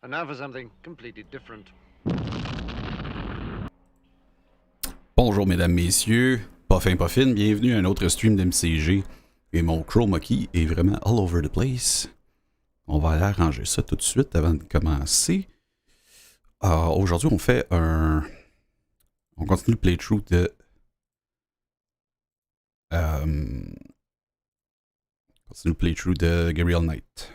And now for something completely different. Bonjour mesdames, messieurs, pas fin pas fine, bienvenue à un autre stream d'MCG. Et mon chroma key est vraiment all over the place. On va aller arranger ça tout de suite avant de commencer. Aujourd'hui, on fait un... On continue le playthrough de... continue le playthrough de Gabriel Knight.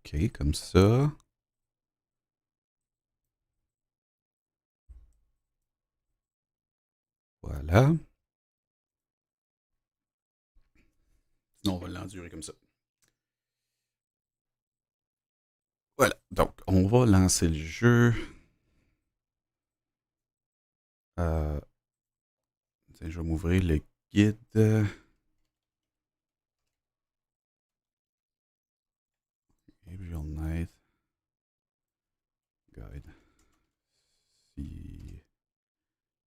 OK, comme ça. Voilà. Sinon, on va l'endurer comme ça. Voilà, donc on va lancer le jeu. Je vais m'ouvrir le guide. Gabriel Knight. Guide.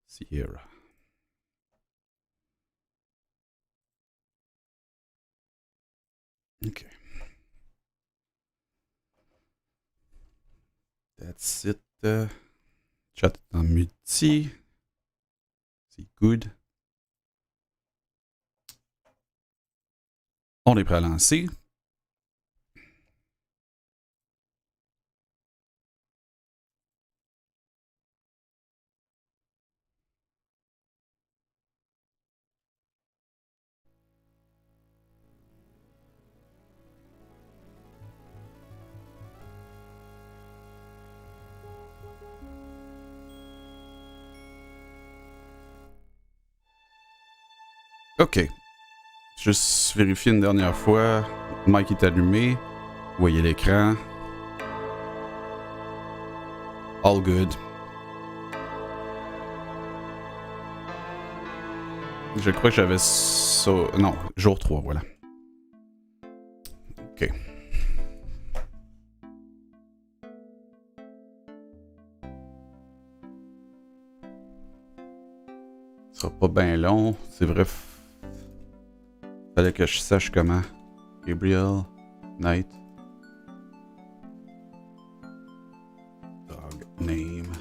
Sierra. OK. That's it. Chat en multi. C'est good. On est prêt à lancer. OK. Juste vérifier une dernière fois. Mic est allumé. Vous voyez l'écran. All good. Je crois que j'avais ça... Non, jour 3, voilà. OK. Ce sera pas bien long. C'est vrai. Fallait que je sache comment. Gabriel Knight. Dog name.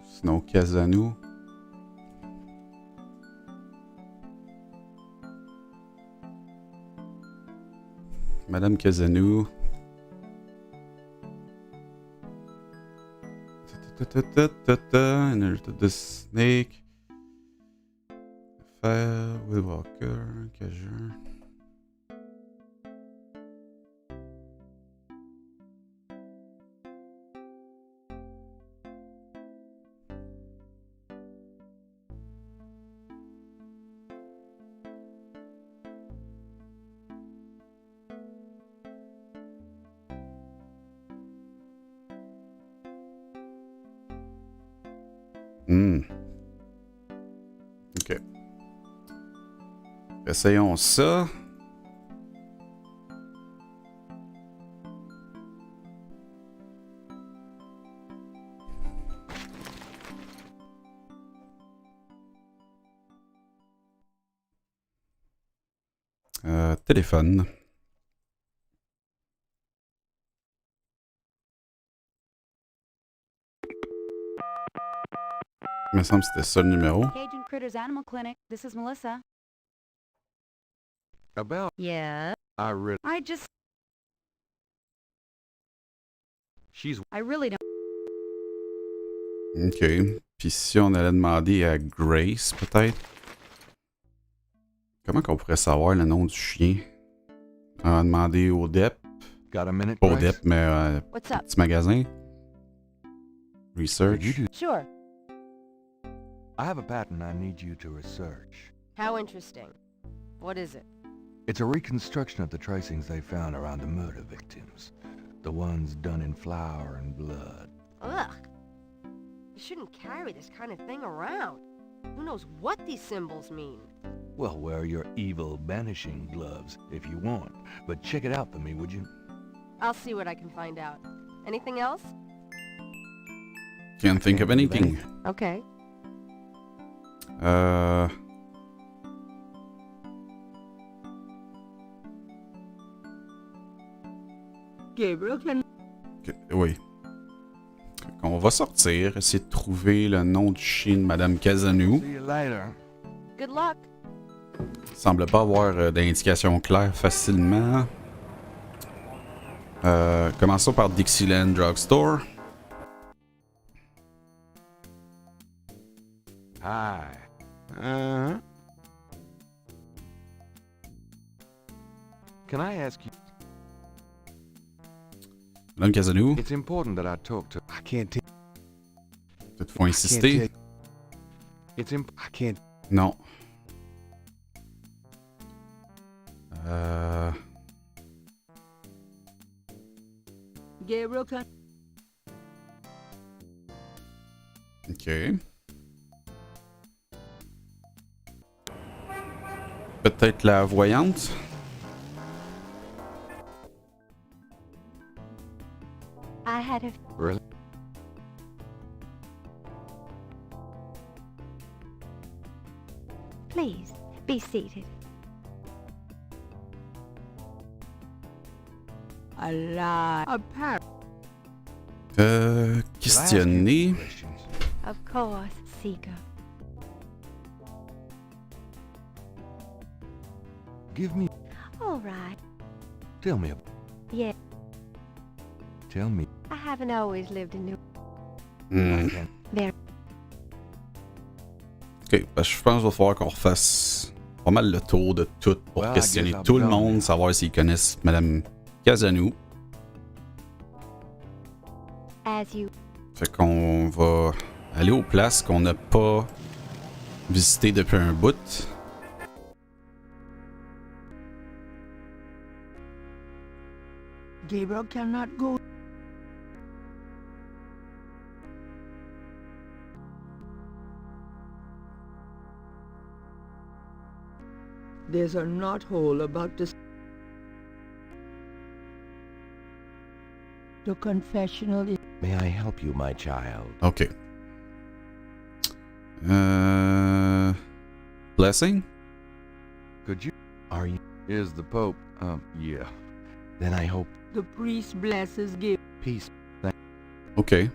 Sinon, Casanou. Madame Casanou. The Snake. Faire. Will Walker. Cajun. OK. Essayons ça. Téléphone. Il me semble que c'était ça le numéro. Cajun Critters Animal Clinic. This is Melissa. About Yeah. I really don't. OK. Puis si on allait demander à Grace, peut-être. Comment qu'on pourrait savoir le nom du chien? On va demander au DEP. got a minute, Pas au Bryce? DEP, mais What's up? petit magasin. Research. Sure. I have a pattern I need you to research. How interesting. What is it? It's a reconstruction of the tracings they found around the murder victims. The ones done in flour and blood. Ugh. You shouldn't carry this kind of thing around. Who knows what these symbols mean? Well, wear your evil banishing gloves if you want. But check it out for me, would you? I'll see what I can find out. Anything else? Can't think of anything. Okay. Gabriel can... Oui. On va sortir, essayer de trouver le nom du chien de Madame Casanou. See you later. Good luck. Semble pas avoir d'indication claire facilement. Commençons par Dixieland Drugstore. Hi. Can I ask you? Madame Casanou, It's important that I talk to. I can't take. toutefois insister. It's I can't. Non. Gabriel can... Ok. Peut-être la voyante? I had a... Really? Please, be seated. A lie. A parrot. Questionner. Questions. Of course, Seeker. Give me. All right. Tell me. Yeah, Tell me. I haven't always lived in New... Hmm. I can't. There. Ok, parce que je pense qu'il va falloir qu'on refasse pas mal le tour de tout pour Well, I questionner guess I'll tout be le gone monde, now. savoir s'ils connaissent Madame Casanou. As you... Fait qu'on va aller aux places qu'on n'a pas visitées depuis un bout. Gabriel cannot go. There's a knothole about this. The confessional is... May I help you, my child? Ok. Blessing? Could you? Are you? Is the Pope? Yeah. Then I hope The priest blesses Gabriel. peace. Ok.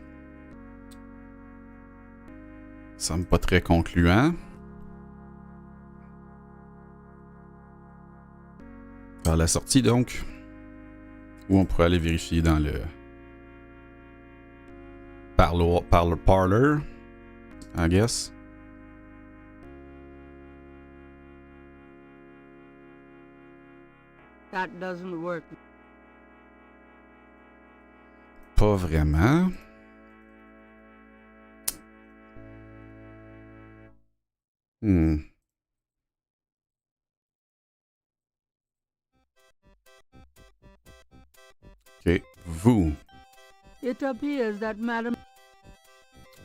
Ça semble pas très concluant. Par la sortie, donc. Où on pourrait aller vérifier dans le... parlor, I guess. That doesn't work. Pas vraiment. Ok, vous. It appears that Madame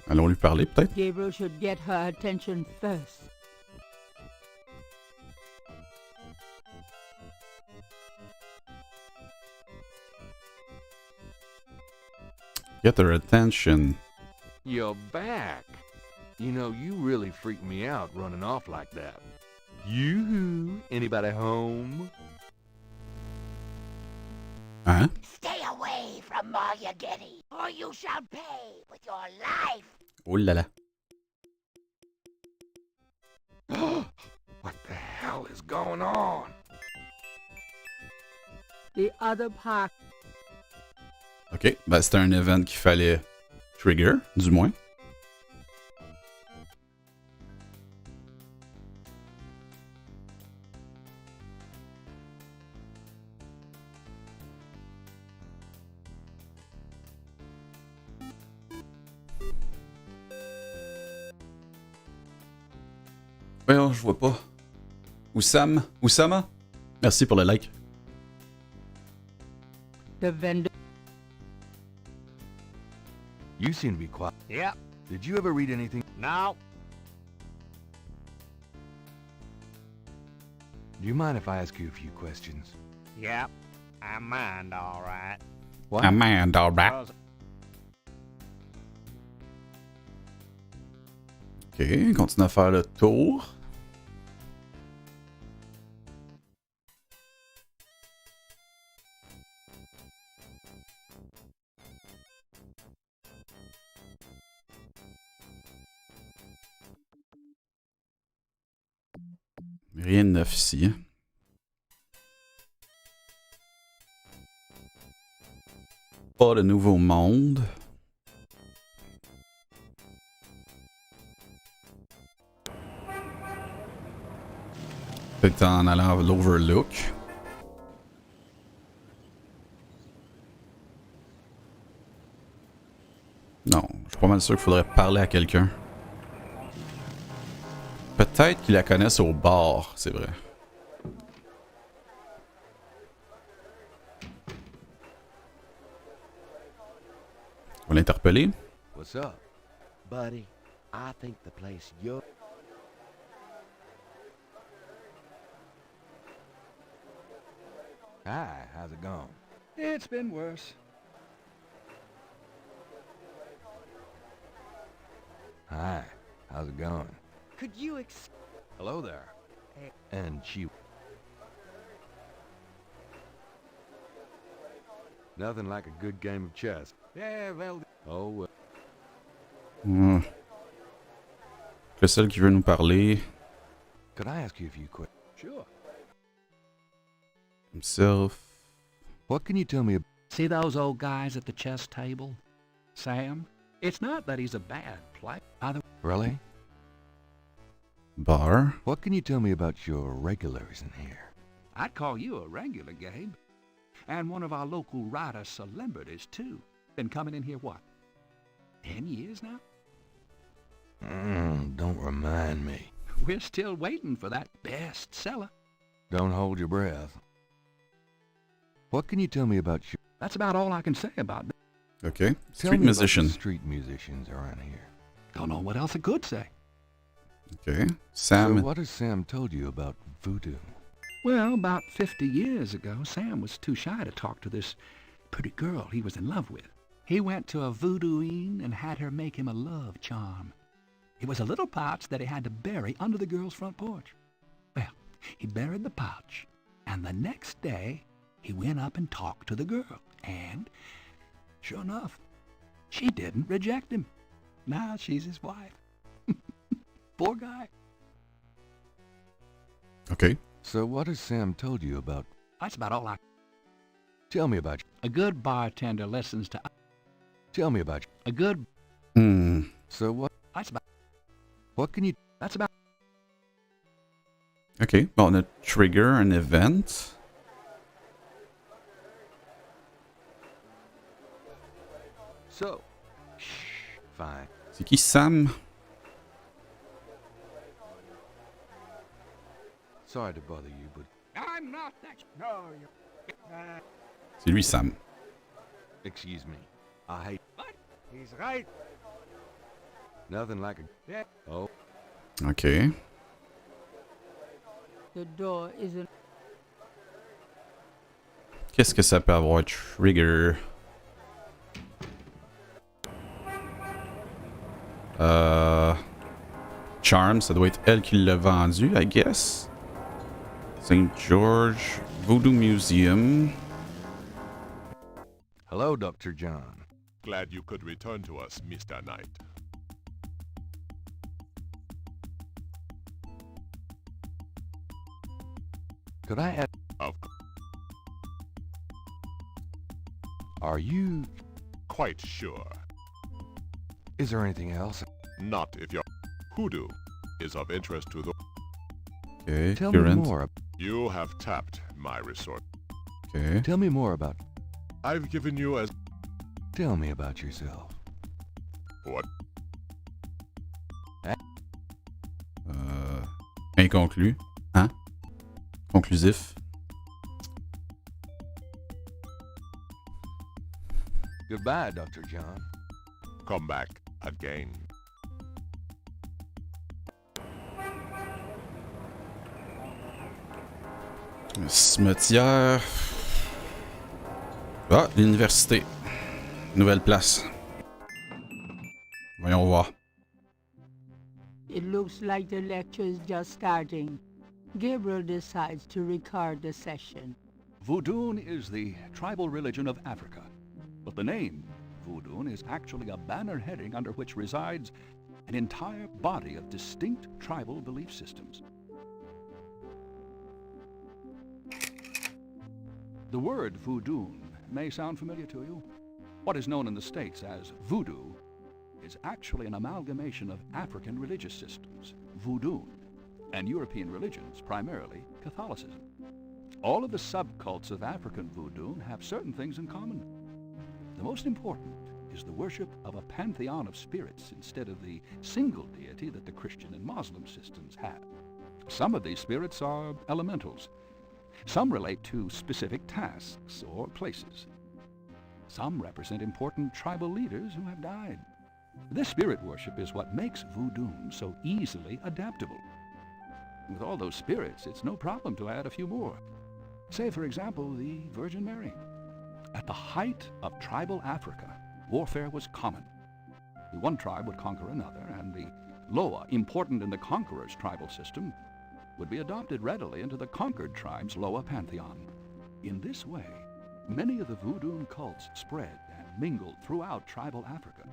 Allons lui parler, peut-être? Gabriel should get her attention first. Get her attention. You're back. You know, you really freaked me out running off like that. You? Anybody home? Hein? Stay away from Getty, or you shall pay with your life. Oh là là. What the hell is going on? The other part. Ok, ben c'était un event qu'il fallait trigger, du moins. Voyons, je vois pas. Oussama? Merci pour le like. The vendor. You seem to be quiet. Yep. Did you ever read anything? No. Do you mind if I ask you a few questions? Yep. I mind, all right. What? Amanda, right? Cause Ok, continue à faire le tour. Rien de neuf ici. Hein. Pas de nouveau monde. Peut-être en allant à l'Overlook. Non, je suis pas mal sûr qu'il faudrait parler à quelqu'un. Peut-être qu'ils la connaissent au bar, c'est vrai. On va l'interpeller. What's up? Buddy, I think the place you're... Hi, how's it going? It's been worse. Hi, how's it going? Could you Hello there. And she... Nothing like a good game of chess. Yeah, well... Oh, well. Hmm. Le seul qui veut nous parler. Could I ask you a few quick... Sure. Himself. What can you tell me about... See those old guys at the chess table? Sam? It's not that he's a bad player. Really? Bar. What can you tell me about your regulars in here? I'd call you a regular, Gabe. And one of our local writer celebrities, too. Been coming in here, what, 10 years now? Don't remind me. We're still waiting for that bestseller. Don't hold your breath. What can you tell me about your... That's about all I can say about it. Okay. Tell Street me musician. about the street musicians around here. Don't know what else I could say. Okay. So Sam. what has Sam told you about voodoo? Well, about 50 years ago, Sam was too shy to talk to this pretty girl he was in love with. He went to a voodooine and had her make him a love charm. It was a little pouch that he had to bury under the girl's front porch. Well, he buried the pouch, and the next day, he went up and talked to the girl, and, sure enough, she didn't reject him. Now she's his wife. Poor guy. Okay. So what has Sam told you about... That's about all I... Tell me about... A good bartender listens to... Tell me about... A good... Hmm. So what... That's about... What can you... That's about... Ok. Bon, on a trigger un event. So... Shh. Fine. C'est qui Sam? Sorry to bother you, but... I'm not that... No, you... C'est lui Sam. Excuse me. I hate... What? He's right. Nothing like a... Yeah. Oh. Ok. The door isn't... Qu'est-ce que ça peut avoir trigger? Charm, ça doit être elle qui l'a vendu, I guess. St. George Voodoo Museum. Hello, Dr. John. Glad you could return to us, Mr. Knight. Could I ask... Of course. Are you... Quite sure. Is there anything else? Not if your hoodoo is of interest to the... Okay, Tell me current. more. You have tapped my resource. Okay. Tell me more about... I've given you as... Tell me about yourself. What? Inconclu. Hein? Conclusif. Goodbye, Dr. John. come back again. Cimetière. Ah, l'université. Nouvelle place. Voyons voir. It looks like the lecture's just starting. Gabriel decides to record the session. Voodoo is the tribal religion of Africa, but the name Voodoo is actually a banner heading under which resides an entire body of distinct tribal belief systems. The word voodoo may sound familiar to you. What is known in the States as voodoo is actually an amalgamation of African religious systems, voodoo, and European religions, primarily Catholicism. All of the subcults of African voodoo have certain things in common. The most important is the worship of a pantheon of spirits instead of the single deity that the Christian and Muslim systems have. Some of these spirits are elementals. Some relate to specific tasks or places. Some represent important tribal leaders who have died. This spirit worship is what makes voodoo so easily adaptable. With all those spirits, it's no problem to add a few more. Say, for example, the Virgin Mary. At the height of tribal Africa, warfare was common. The one tribe would conquer another, and the Loa, important in the conqueror's tribal system, would be adopted readily into the conquered tribe's Loa pantheon. In this way, many of the voodoo cults spread and mingled throughout tribal Africa,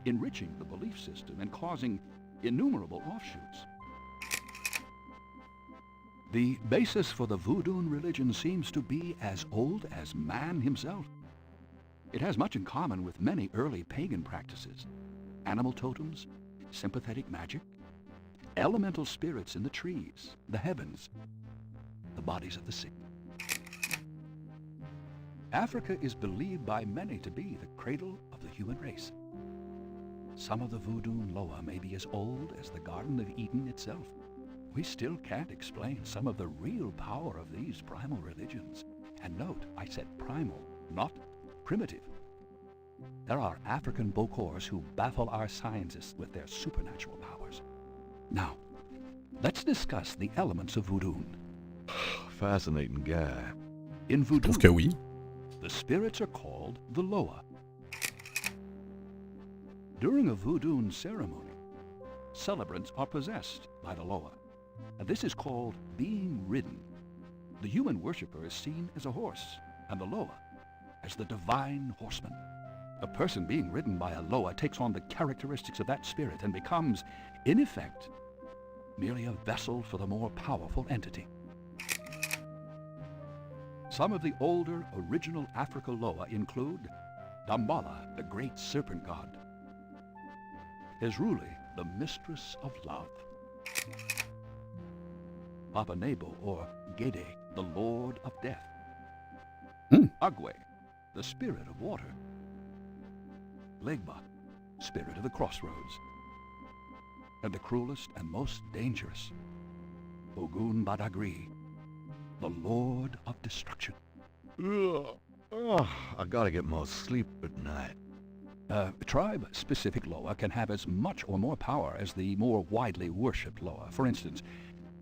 enriching the belief system and causing innumerable offshoots. The basis for the voodoo religion seems to be as old as man himself. It has much in common with many early pagan practices: animal totems, sympathetic magic, elemental spirits in the trees, the heavens, the bodies of the sick. Africa is believed by many to be the cradle of the human race. Some of the voodoo Loa may be as old as the Garden of Eden itself. We still can't explain some of the real power of these primal religions. And note, I said primal, not primitive. There are African Bokors who baffle our scientists with their supernatural powers. Now, let's discuss the elements of voodoo. Fascinating guy. In voodoo, Trouve que oui. the spirits are called the Loa. During a voodoo ceremony, celebrants are possessed by the Loa, and this is called being ridden. The human worshiper is seen as a horse, and the Loa as the divine horseman. A person being ridden by a Loa takes on the characteristics of that spirit and becomes, in effect, merely a vessel for the more powerful entity. Some of the older original Africa Loa include Dambala, the great serpent god, Ezruli, the mistress of love, Papa Nebo, or Gede, the lord of death, Agwe, the spirit of water, Legba, spirit of the crossroads, and the cruelest and most dangerous, Ogun Badagri, the lord of destruction. Ugh. Oh, I gotta get more sleep at night. Tribe-specific Loa can have as much or more power as the more widely worshipped Loa. For instance,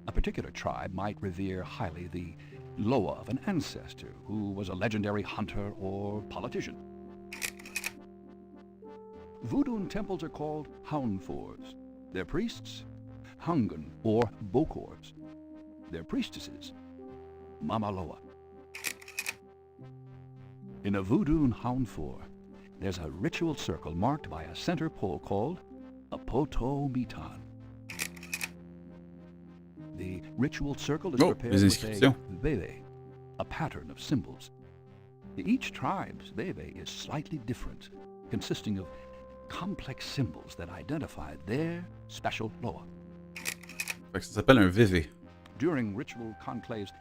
a particular tribe might revere highly the Loa of an ancestor who was a legendary hunter or politician. Voodoo temples are called Hounfours. Their priests, Hungan or Bokors. Their priestesses, Mama Loa. In a Voodoo Hounfour, there's a ritual circle marked by a center pole called a poto mitan. The ritual circle is prepared with a veve, a pattern of symbols. Each tribe's veve is slightly different, consisting of complex symbols that identify their special Loa. Fait que ça s'appelle un VV. During ritual conclaves,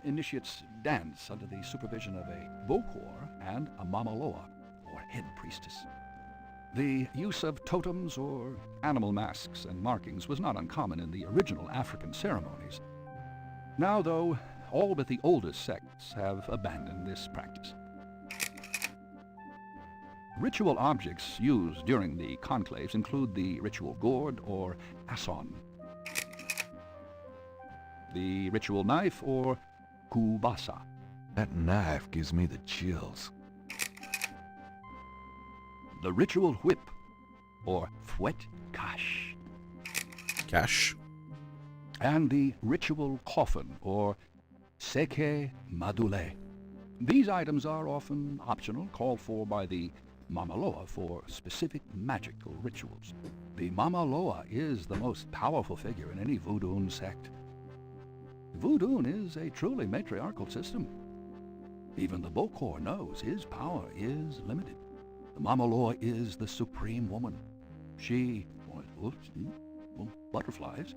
initiates dance under the supervision of a Bokor and a Mama Loa, or head priestess. The use of totems or animal masks and markings was not uncommon in the original African ceremonies. Now, though, all but the oldest sects have abandoned this practice. Ritual objects used during the conclaves include the ritual gourd or asson, the ritual knife or kubasa. That knife gives me the chills. The ritual whip, or fouet cache. Cash. And the ritual coffin, or seke madule. These items are often optional, called for by the Mamaloa for specific magical rituals. The Mamaloa is the most powerful figure in any Voodoo sect. Voodoo is a truly matriarchal system. Even the Bokor knows his power is limited. The Mamaloa is the supreme woman. She, butterflies,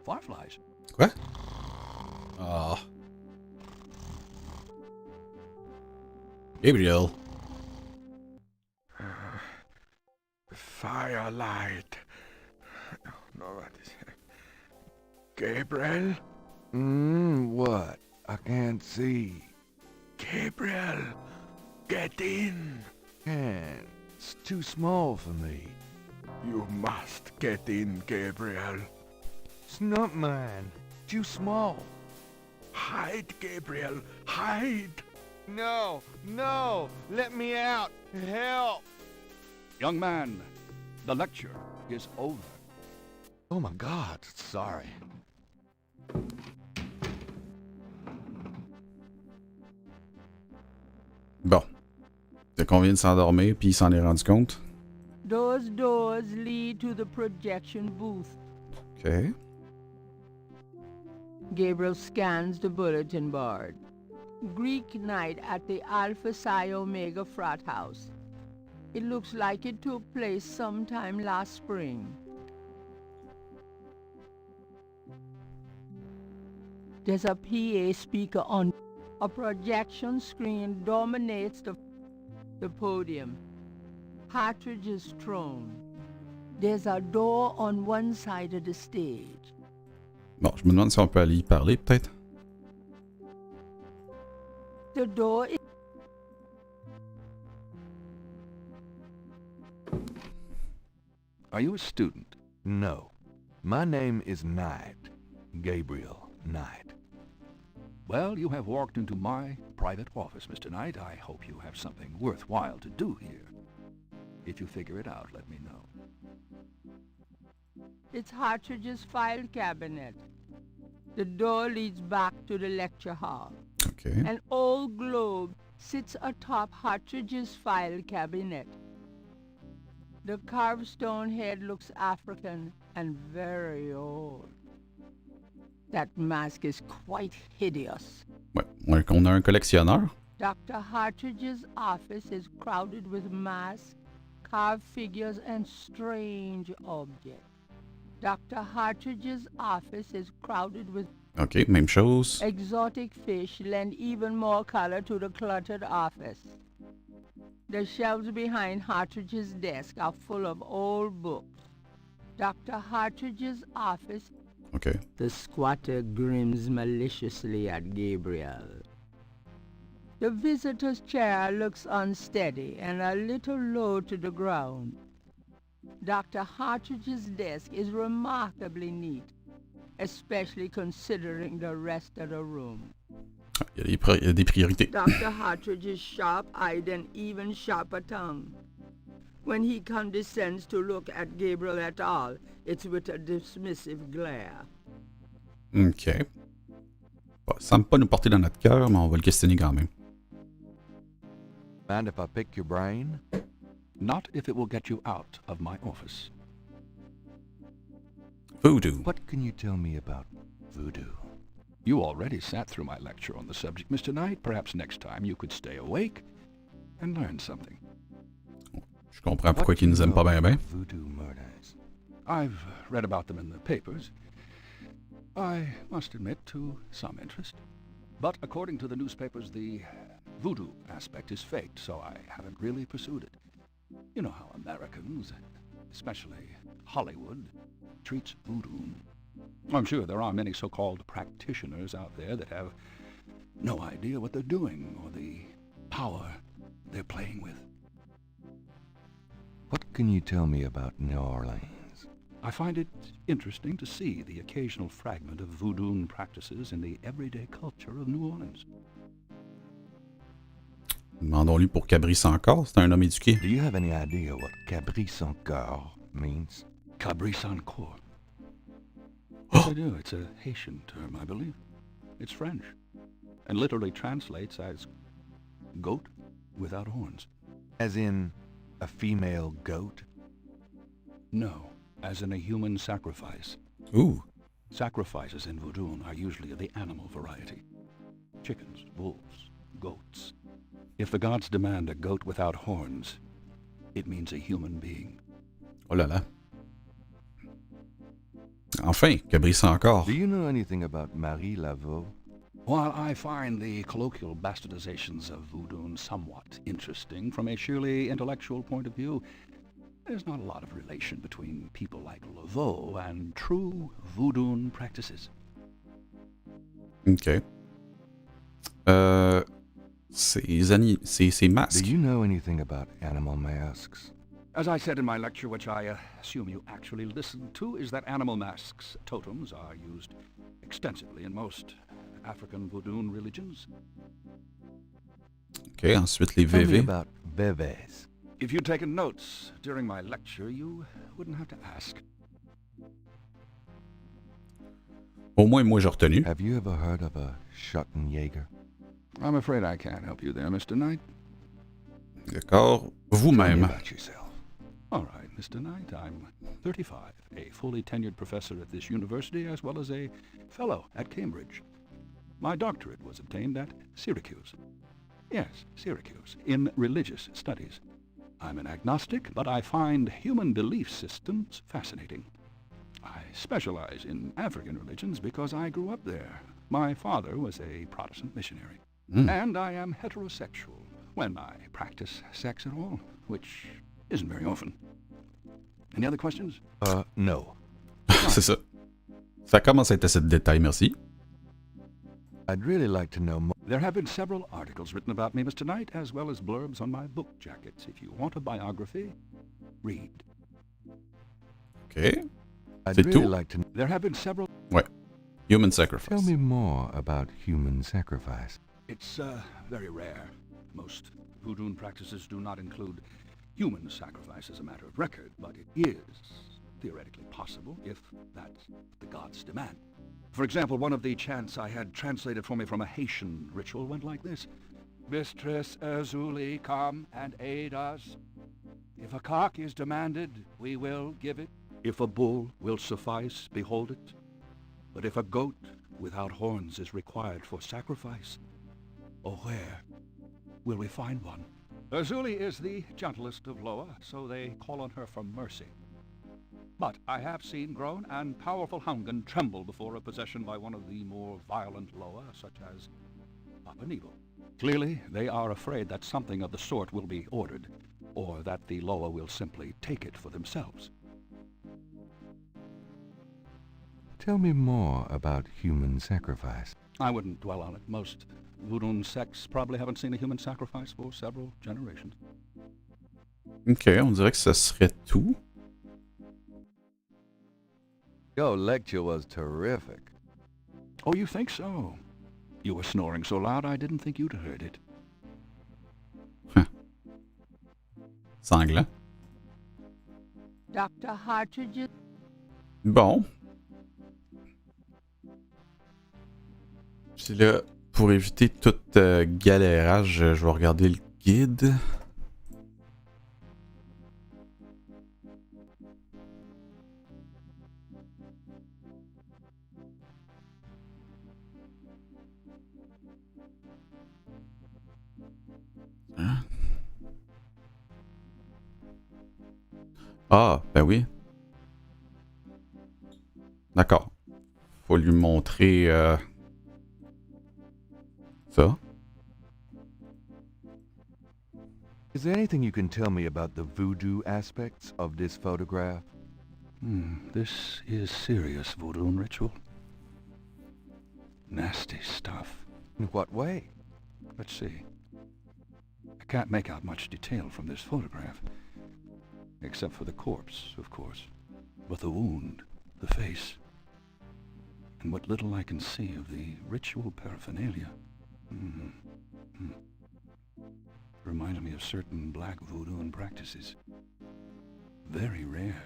fireflies. Quoi? Ah. Gabriel. Firelight. No, what is it? Gabriel? What? I can't see. Gabriel, get in. Can't. It's too small for me. You must get in, Gabriel. It's not mine. Too small. Hide, Gabriel, hide. No, no, let me out. Help. Young man, the lecture is over. Oh my God, sorry. Bon. C'est qu'on vient de s'endormir, puis il s'en est rendu compte. Those doors lead to the projection booth. OK. Gabriel scans the bulletin board. Greek night at the Alpha Psi Omega frat house. It looks like it took place sometime last spring. There's a PA speaker on. A projection screen dominates the podium. Partridge's throne. There's a door on one side of the stage. Bon, je me demande si on peut aller y parler, peut-être. The door is... Are you a student? No. My name is Knight. Gabriel Knight. Well, you have walked into my private office, Mr. Knight. I hope you have something worthwhile to do here. If you figure it out, let me know. It's Hartridge's file cabinet. The door leads back to the lecture hall. OK. An old globe sits atop Hartridge's file cabinet. The carved stone head looks African and very old. That mask is quite hideous. Ouais, on a un collectionneur. Dr. Hartridge's office is crowded with masks, carved figures, and strange objects. Dr. Hartridge's office is crowded with... OK, même chose. Exotic fish lend even more color to the cluttered office. The shelves behind Hartridge's desk are full of old books. Dr. Hartridge's office... OK. The squatter grins maliciously at Gabriel. The visitor's chair looks unsteady and a little low to the ground. Dr. Hartridge's desk is remarkably neat, especially considering the rest of the room. Il y a des priorités. Dr. Hartridge is sharp-eyed and even sharper tongue. When he condescends to look at Gabriel at all, it's with a dismissive glare. OK. Bon, ça semble pas nous porter dans notre cœur, mais on va le questionner quand même. Mind if I pick your brain? Not if it will get you out of my office. Voodoo. What can you tell me about voodoo? You already sat through my lecture on the subject, Mr. Knight. Perhaps next time you could stay awake and learn something. Je comprends pourquoi ils nous aiment pas bien. Voodoo murders. I've read about them in the papers. I must admit to some interest. But according to the newspapers, the voodoo aspect is faked, so I haven't really pursued it. You know how Americans, especially Hollywood, treats voodoo. I'm sure there are many so-called practitioners out there that have no idea what they're doing or the power they're playing with. What can you tell me about New Orleans? I find it interesting to see the occasional fragment of voodoo practices in the everyday culture of New Orleans. Demandons-lui pour Cabri sans corps, c'est un homme éduqué. Do you have any idea what Cabri sans corps means? Cabri sans corps. Yes, I do. It's a Haitian term, I believe. It's French, and literally translates as goat without horns. As in a female goat? No, as in a human sacrifice. Ooh. Sacrifices in voodoo are usually of the animal variety. Chickens, wolves, goats. If the gods demand a goat without horns, it means a human being. Oh là là. Enfin, Cabri sans corps. Do you know anything about Marie Laveau? While I find the colloquial bastardizations of voodoo somewhat interesting from a sheerly intellectual point of view, there's not a lot of relation between people like Laveau and true voodoo practices. OK. Ces masques. Do you know anything about animal masks? As I said in my lecture, which I assume you actually listened to, is that animal masks, totems, are used extensively in most African voodoo religions. OK, ensuite les Tell me VV. about bébés. If you'd taken notes during my lecture, you wouldn't have to ask. Au moins, moi, j'ai retenu. Have you ever heard of a Schottenjäger? I'm afraid I can't help you there, Mr. Knight. D'accord. Tell me Vous-même. about yourself. All right, Mr. Knight, I'm 35, a fully tenured professor at this university, as well as a fellow at Cambridge. My doctorate was obtained at Syracuse. Yes, Syracuse, in religious studies. I'm an agnostic, but I find human belief systems fascinating. I specialize in African religions because I grew up there. My father was a Protestant missionary. And I am heterosexual, when I practice sex at all, which isn't very often. Any other questions? No. C'est ça. Ça commence à être assez de détails, merci. I'd really like to know more. There have been several articles written about me, Mr. Knight, as well as blurbs on my book jackets. If you want a biography, read. OK. I'd C'est really tout? like to know. There have been several... Ouais. Human sacrifice. Tell me more about human sacrifice. It's very rare. Most voodoo practices do not include human sacrifice as a matter of record, but it is theoretically possible if that's what the gods demand. For example, one of the chants I had translated for me from a Haitian ritual went like this. Mistress Azuli, come and aid us. If a cock is demanded, we will give it. If a bull will suffice, behold it. But if a goat without horns is required for sacrifice, oh, where will we find one? Azuli is the gentlest of Loa, so they call on her for mercy. But I have seen grown and powerful Hungan tremble before a possession by one of the more violent Loa, such as Papa Nebo. Clearly, they are afraid that something of the sort will be ordered, or that the Loa will simply take it for themselves. Tell me more about human sacrifice. I wouldn't dwell on it. Most voodoo sects probably haven't seen a human sacrifice for several generations. OK, on dirait que ce serait tout. Your lecture was terrific. Oh, you think so? You were snoring so loud I didn't think you'd heard it. Sanglant. Dr. Hartridge. Bon. Puis là, pour éviter tout galérage, je vais regarder le guide. Hein? Ah, ben oui. D'accord. Faut lui montrer ça. Is there anything you can tell me about the voodoo aspects of this photograph? This is serious voodoo ritual. Nasty stuff. In what way? Let's see. I can't make out much detail from this photograph. Except for the corpse, of course. But the wound, the face, and what little I can see of the ritual paraphernalia. Reminds me of certain black voodoo practices. Very rare.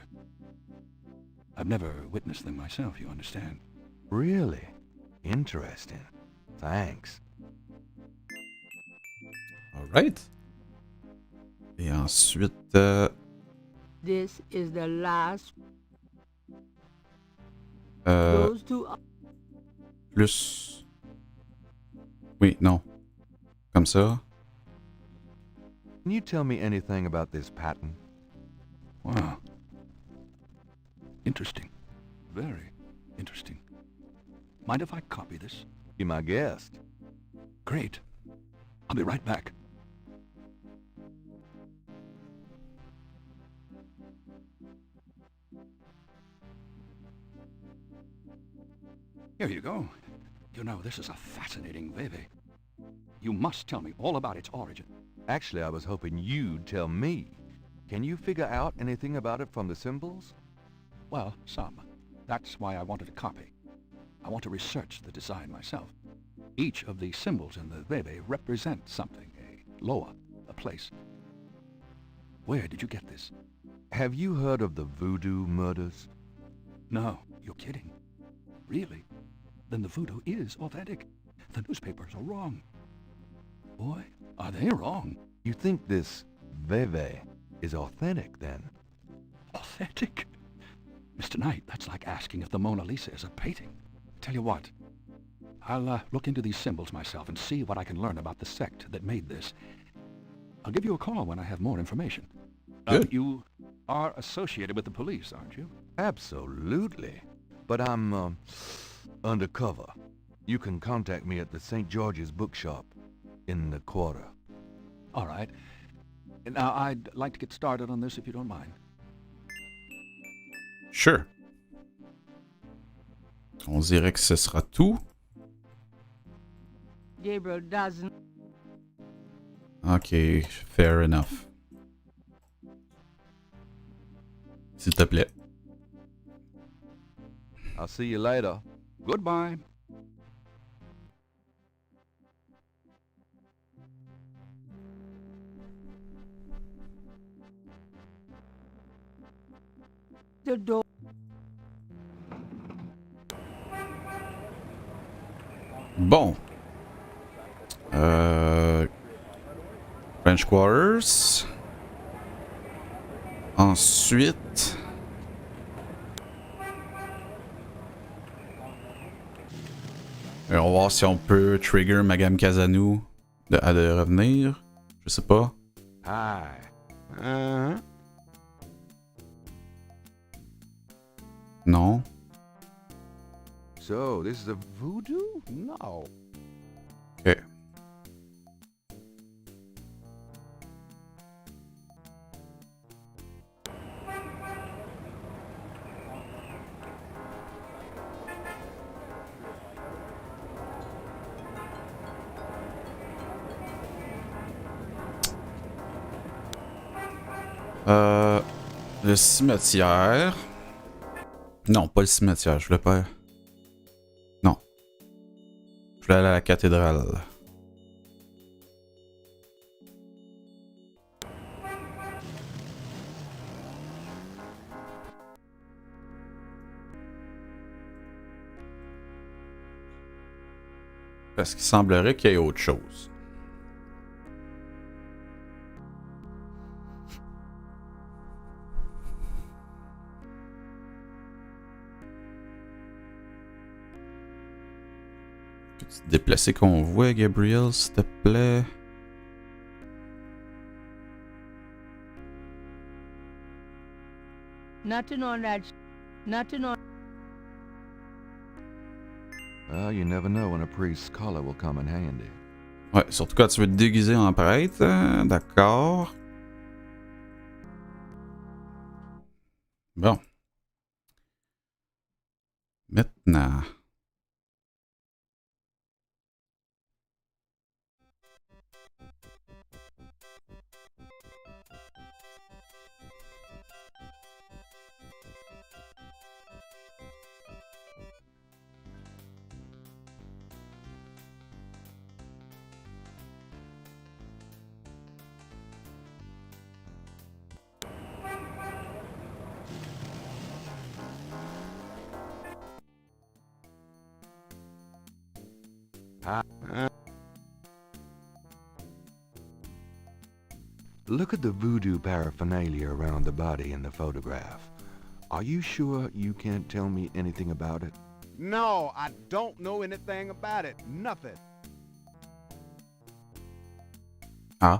I've never witnessed them myself, you understand. Really? Interesting. Thanks. Alright. Et ensuite... This is the last. Those two. Plus... Oui, non. Comme ça. Can you tell me anything about this pattern? Wow. Interesting. Very interesting. Mind if I copy this? Be my guest. Great. I'll be right back. Here you go. You know, this is a fascinating veve. You must tell me all about its origin. Actually, I was hoping you'd tell me. Can you figure out anything about it from the symbols? Well, some. That's why I wanted a copy. I want to research the design myself. Each of the symbols in the veve represents something, a loa, a place. Where did you get this? Have you heard of the voodoo murders? No, you're kidding. Really? Then the voodoo is authentic. The newspapers are wrong. Boy, are they wrong. You think this veve is authentic, then? Authentic? Mr. Knight, that's like asking if the Mona Lisa is a painting. Tell you what, I'll look into these symbols myself and see what I can learn about the sect that made this. I'll give you a call when I have more information. Good. You are associated with the police, aren't you? Absolutely. But I'm, undercover. You can contact me at the St. George's bookshop in the quarter. All right. Now, I'd like to get started on this if you don't mind. Sure. On dirait que ce sera tout. Gabriel doesn't. Ok, fair enough. S'il te plaît. I'll see you later. Goodbye. The door. Bon. French Quarters. Ensuite... on va voir si on peut trigger Madame Casanou de revenir. Je sais pas. Hi. Non. So, this is a voodoo? No. Ok. Le cimetière. Non, pas le cimetière, je voulais pas... Non. Je voulais aller à la cathédrale. Parce qu'il semblerait qu'il y ait autre chose. Peux-tu te déplacer qu'on voit, Gabriel, s'il te plaît? Nothing on that. Nothing on. Well, you never know when a priest's collar will come in handy. Ouais, surtout quand tu veux te déguiser en prêtre, hein? D'accord. Bon. Maintenant. Look at the voodoo paraphernalia around the body in the photograph. Are you sure you can't tell me anything about it? No, I don't know anything about it. Nothing. Ah.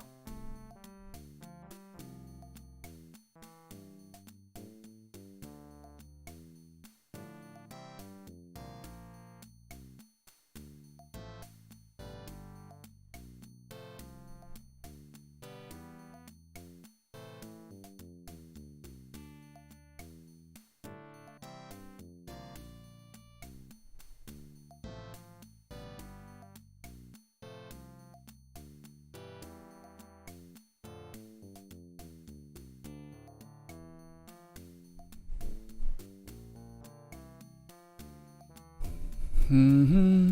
Mm-hmm.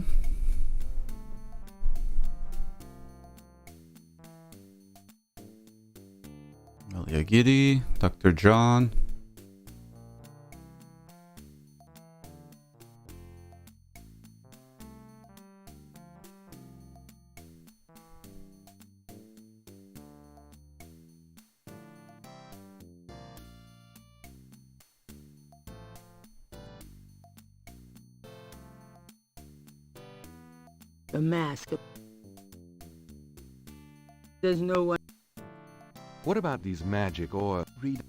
Alia Giddy, Dr. John. The mask. There's no one. What about these magic or read?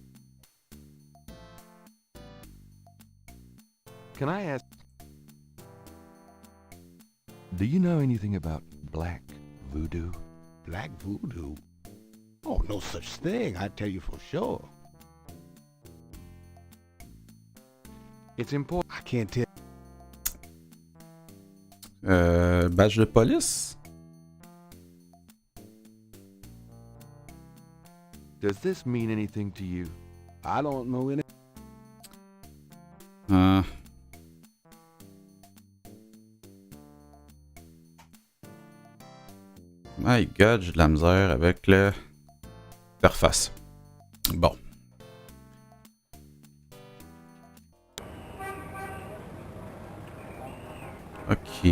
Can I ask? Do you know anything about black voodoo? Black voodoo? Oh, no such thing, I tell you for sure. It's important. I can't tell. Badge de police? Does this mean anything to you? I don't know any. My God, j'ai de la misère avec l'interface. Bon. Ok.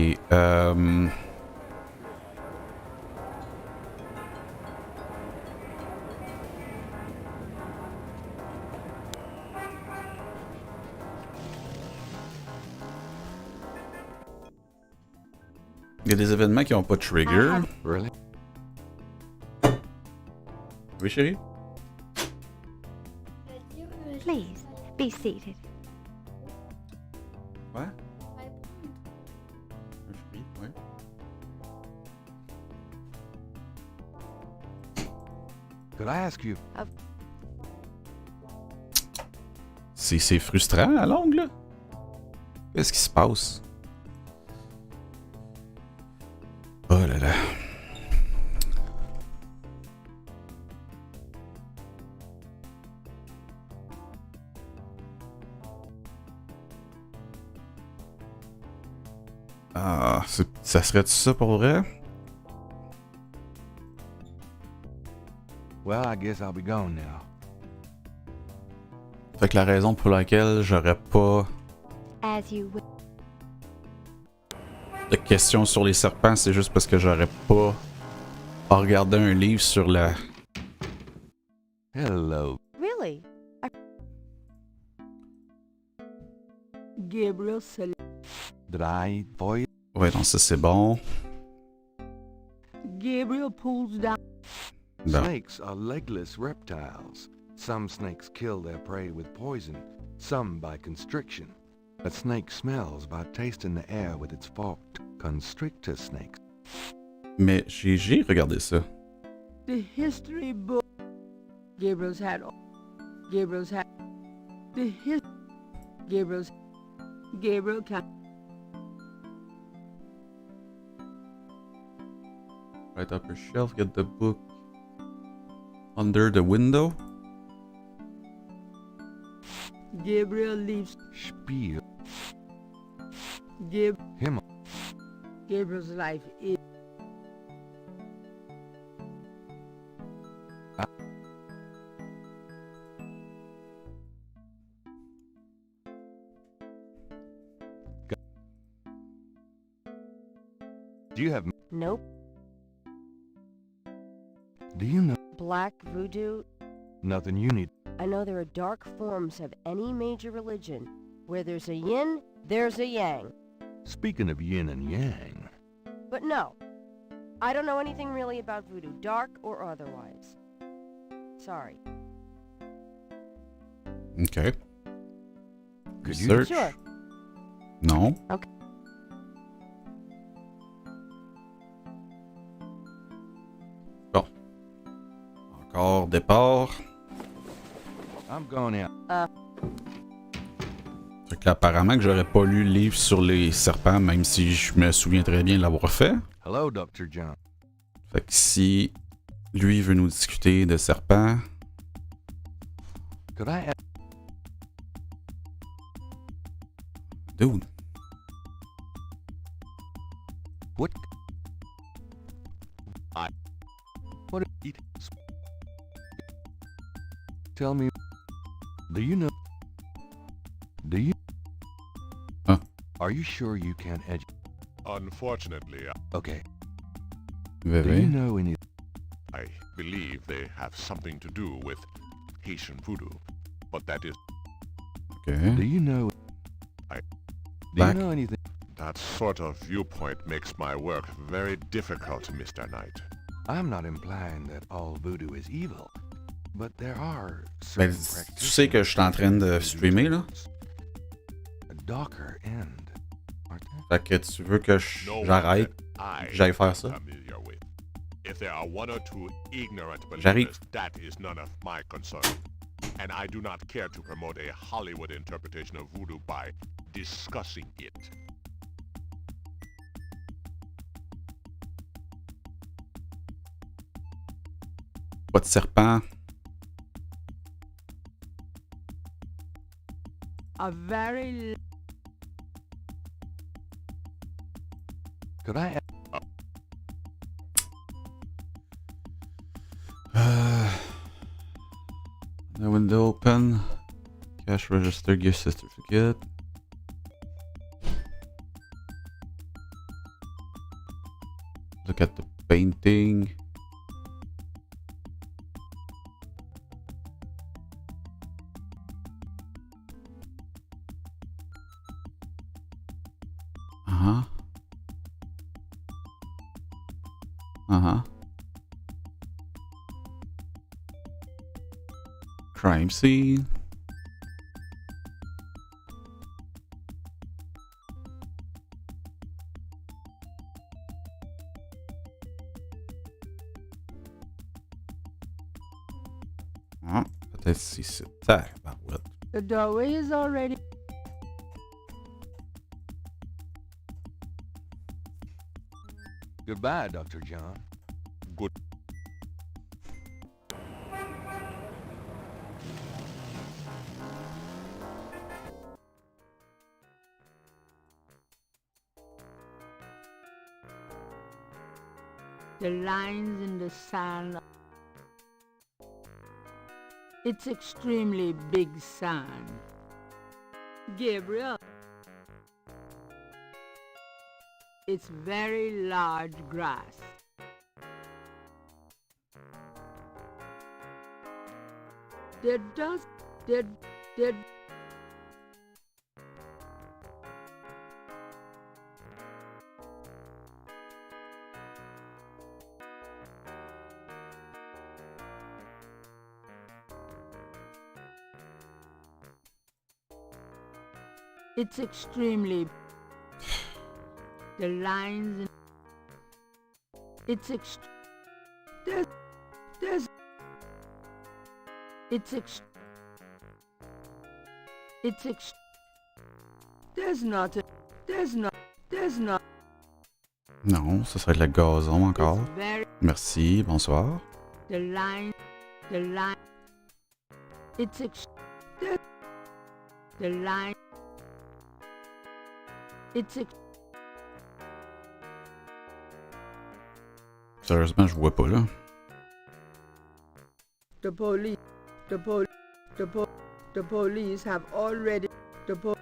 Il y a des événements qui n'ont pas de trigger. Really? Oui, chérie? Please, be seated. Ouais? Oui, ouais. Could I ask you? C'est frustrant à longue, là. Qu'est-ce qui se passe? Oh là là. Ah, ça serait-tu ça pour vrai? Well, I guess I'll be gone now. Fait que la raison pour laquelle j'aurais pas As you will. de questions sur les serpents, c'est juste parce que j'aurais pas regardé un livre sur la... Hello. Really? Gabriel said. Did I eat for you? Ouais, donc ça c'est bon. Gabriel pulls down. Bon. Snakes are legless reptiles. Some snakes kill their prey with poison, some by constriction. A snake smells by tasting the air with its forked constrictor snakes. Mais j'ai regardé ça. The history book. Gabriel's had. The his. Gabriel can. Right up your shelf, get the book under the window. Gabriel leaves. Spiel. Him. Gabriel's life is. Do you have... Nope. Do you know Black voodoo? nothing you need? I know there are dark forms of any major religion. Where there's a yin, there's a yang. Speaking of yin and yang, But no, I don't know anything really about voodoo, dark or otherwise. Sorry. OK. could you Research? Sure. Non. Okay. Bon. Encore départ. I'm going out. Fait que là, apparemment que j'aurais pas lu le livre sur les serpents, même si je me souviens très bien de l'avoir fait. Hello, Dr. John. Fait que si lui veut nous discuter de serpents, Could I dude, what what eat tell me, do you Huh? Are you sure you can't Unfortunately, Okay. Do Veve. you know any I believe they have something to do with Haitian voodoo, but that is do OK. you know I- do Black. you know anything that sort of viewpoint makes my work very difficult, Mr. Knight. I'm not implying that all voodoo is evil, but there are Ben, certain tu sais que je suis en train de streamer, là? A darker end, aren't there? Fait que tu veux que No one j'arrête, that que j'aille faire ça? familiar with. If there are one or two ignorant J'arrive. believers, that is none of my concern. And I do not care to promote a Hollywood interpretation of voodoo by discussing it. Pas de serpent. A very Could I The window open. Cash register, gift certificate. Look at the painting. Uh-huh. Uh-huh. Crime scene. Ah, peut-être si c'est tabarouette. the doorway is already Goodbye, Dr. John. Good. the lines in the sand. It's extremely big sand. Gabriel. It's very large grass. There does there It's extremely the lines in it's there's it's there's not Non, ça serait de la gazon encore. it's very Merci, bonsoir. the line it's the line it's Sérieusement, je vois pas là. the police have already De pas.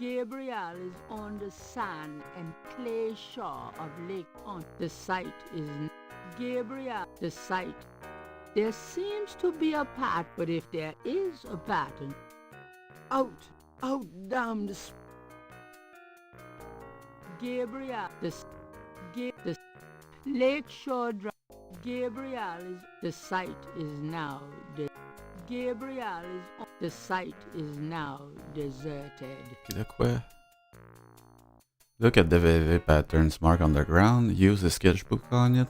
Gabriel is on the sand and clay shore of Lake Pont. The site is Gabriel. The site. There seems to be a path, but if there is a pattern, out down the Gabriel. The Lake Shore Drive. Gabriel is the site is now the Gabriel is the site is now deserted. Ok, de quoi? Look at the VV patterns mark on the ground. Use the sketchbook on it.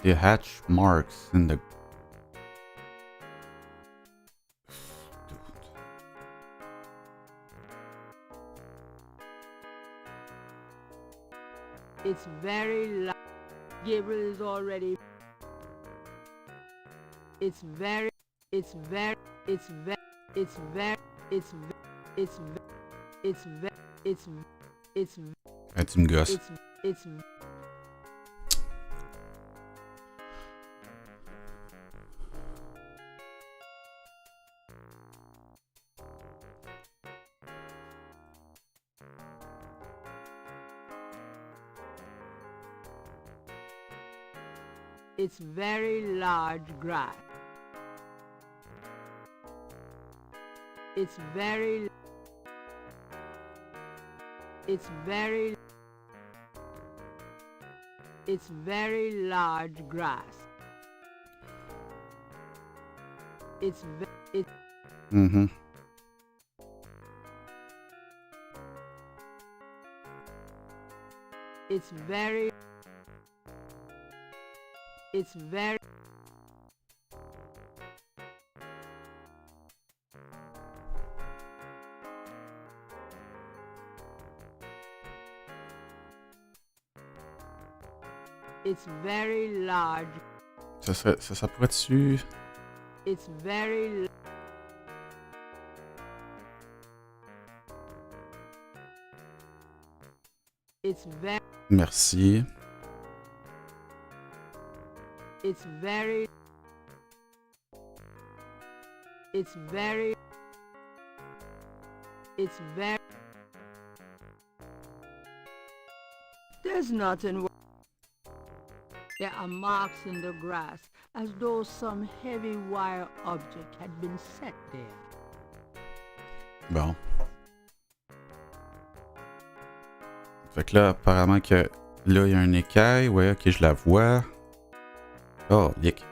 The hatch marks in the... It's very loud. Gabriel is already... It's very... Ah, tu me gosses. It's very large grass. It's very large grass. Mm-hmm. It's very large. Ça pourrait-tu... It's very... It's very... Merci. It's very... It's very... It's very... There's nothing... There are marks in the grass, as though some heavy wire object had been set there. Bon. Fait que là, apparemment que là, il y a un écaille. Ouais, ok, je la vois. Oh, yick.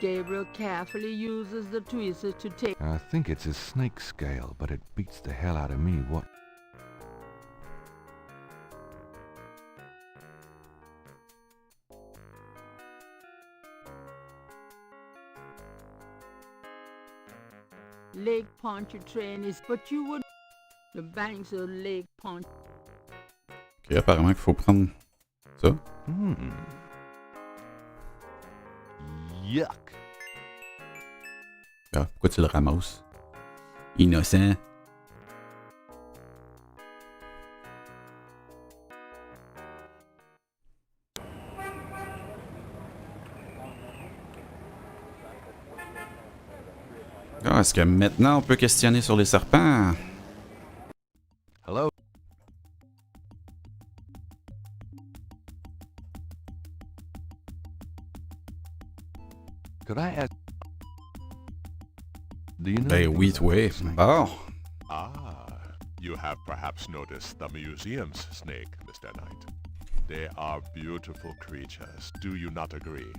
Gabriel carefully uses the tweezers to take... I think it's a snake scale, but it beats the hell out of me what... Lake Pontchartrain is... But you would... The banks of Lake Pont... Ok, apparemment qu'il faut prendre ça. Yuck. Ah, pourquoi tu le ramasses? Innocent. Ah, est-ce que maintenant on peut questionner sur les serpents? Hello? Could I ask... Do you know... Ben oui, toi. Bon. Ah, you have perhaps noticed the museum's snake, Mr. Knight. They are beautiful creatures, do you not agree?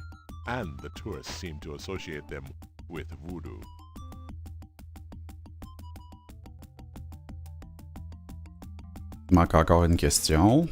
And the tourists seem to associate them with voodoo. Il manque encore une question.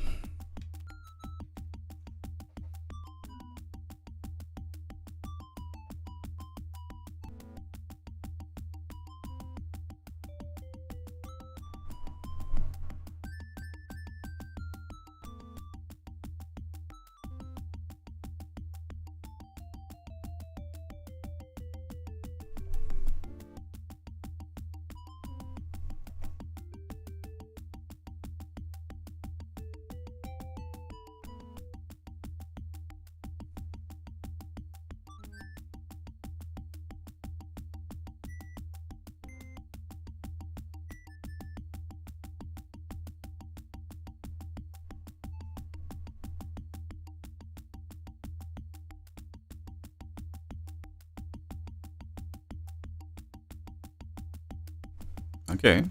OK.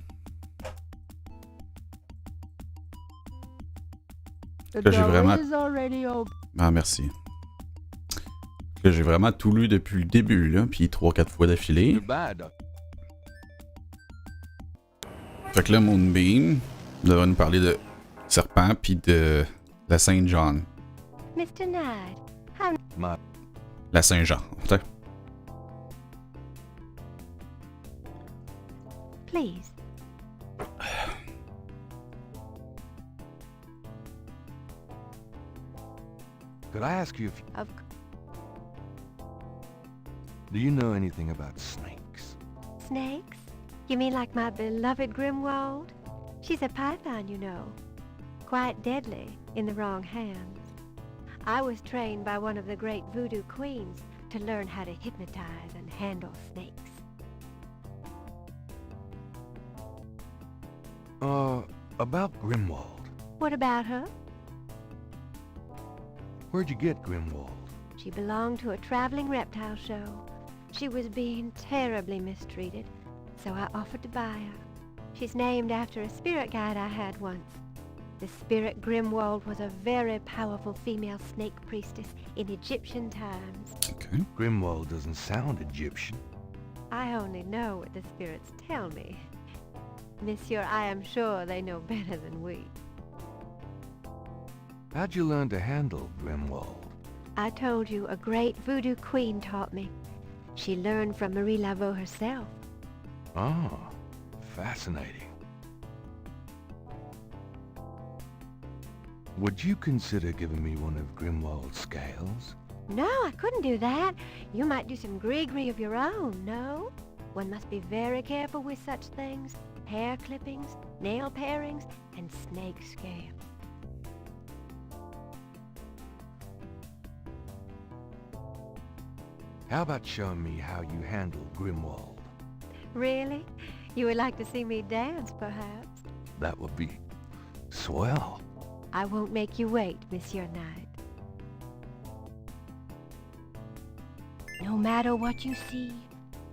The Là, j'ai door vraiment... is already open. Ah, merci. Là, j'ai vraiment tout lu depuis le début, là, puis 3-4 fois d'affilée. Goodbye, Doc. Fait que là, Moonbeam va nous parler de serpent puis de la Saint-Jean. Mr. Knight, how... La Saint-Jean. T'sais. Please. Could I ask you if... Of Do you know anything about snakes? snakes? You mean like my beloved Grimwald? She's a python, you know. Quite deadly in the wrong hands. I was trained by one of the great voodoo queens to learn how to hypnotize and handle snakes. About Grimwald. What about her? Where'd you get Grimwald? She belonged to a traveling reptile show. She was being terribly mistreated, so I offered to buy her. She's named after a spirit guide I had once. The spirit Grimwald was a very powerful female snake priestess in Egyptian times. Okay. Grimwald doesn't sound Egyptian. I only know what the spirits tell me. Monsieur, I am sure they know better than we. How'd you learn to handle Grimwald? I told you a great voodoo queen taught me. She learned from Marie Laveau herself. Ah, fascinating. Would you consider giving me one of Grimwald's scales? No, I couldn't do that. You might do some gree-gree of your own, no? One must be very careful with such things. Hair clippings, nail parings, and snake scales. How about showing me how you handle Grimwald? Really? You would like to see me dance, perhaps? That would be swell. I won't make you wait, Monsieur Knight. No matter what you see,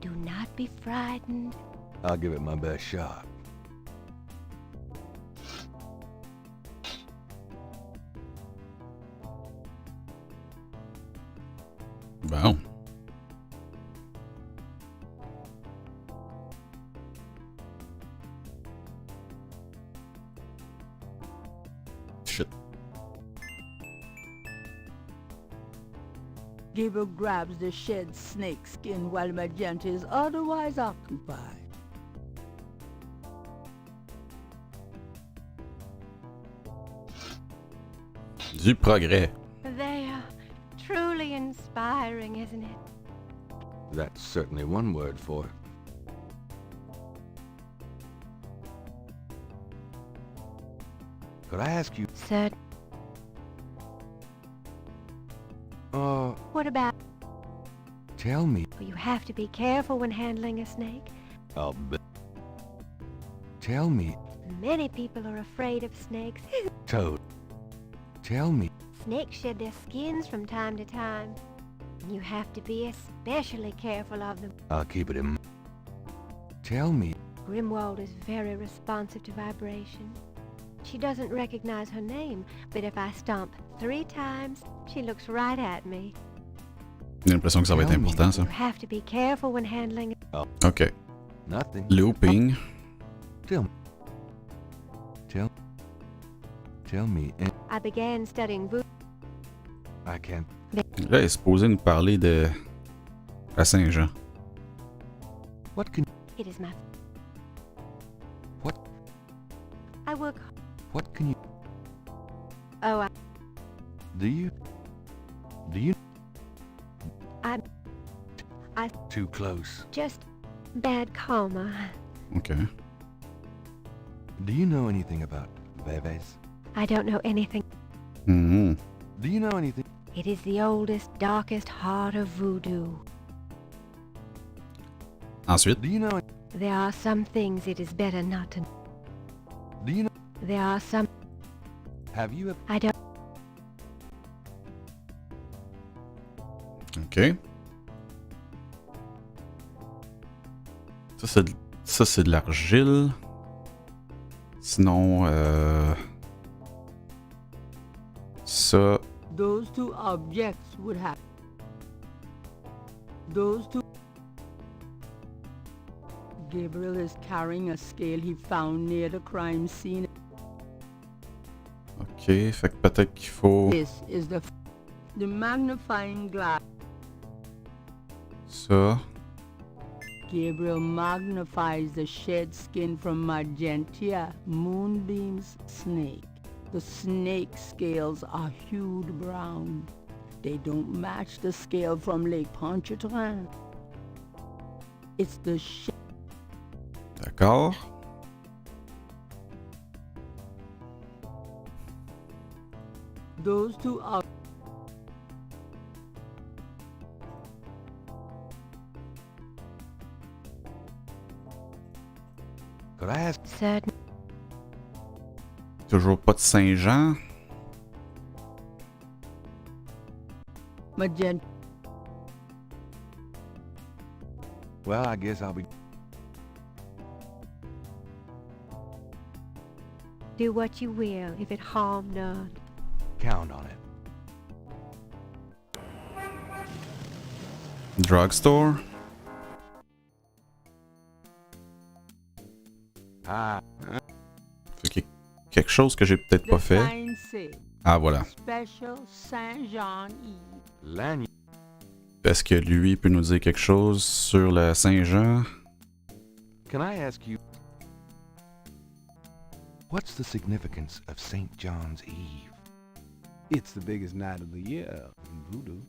do not be frightened. I'll give it my best shot. Bon. Shit. Gabriel grabs the shed snake skin while Magenta is otherwise occupied. Du progrès. They are truly inspiring, isn't it? That's certainly one word for it. Could I ask you... Sir, what about... Tell me... Well, you have to be careful when handling a snake. I'll bet. Tell me... Many people are afraid of snakes. Toad. Tell me... Snakes shed their skins from time to time. You have to be especially careful of them. I'll keep it in... Tell me... Grimwald is very responsive to vibration. She doesn't recognize her name, but if I stomp 3 times, she looks right at me. J'ai l'impression que ça va être important, ça. You have to be careful when handling... OK. Nothing. Looping. Tell me... I began studying voodoo. I can't... Là, elle est supposée nous parler de la Saint-Jean. What can... It is my... What? I work... What can you... Oh, Do you... I... Too close. Just bad karma. OK. Do you know anything about bebés? I don't know anything. Mhm. Do you know anything? It is the oldest, darkest heart of voodoo. Ensuite. Do you know... There are some things it is better not to... Do you know... There are some... Have you... I don't... OK. Ça, Ça, c'est de l'argile. Sinon, ça... Those two objects would have... Those two... Gabriel is carrying a scale he found near the crime scene. Ok, fait que peut-être qu'il faut... This is the magnifying glass. Ça. Gabriel magnifies the shed skin from Magentia, Moonbeam's snake. The snake scales are hued brown. They don't match the scale from Lake Pontchartrain. It's the D'accord. Those two are... Could I ask? Certain. Toujours pas de Saint-Jean. Magenta. Well, I guess I'll be... Do what you will, if it harm none. Count on it. Drugstore. Ah. Fait qu'il y a quelque chose que j'ai peut-être pas fait. Sign say, Ah, voilà. Special Saint-Jean Eve. Lagny. Est-ce que lui peut nous dire quelque chose sur le Saint-Jean? Can I ask you... What's the significance of St. John's Eve? It's the biggest night of the year in voodoo.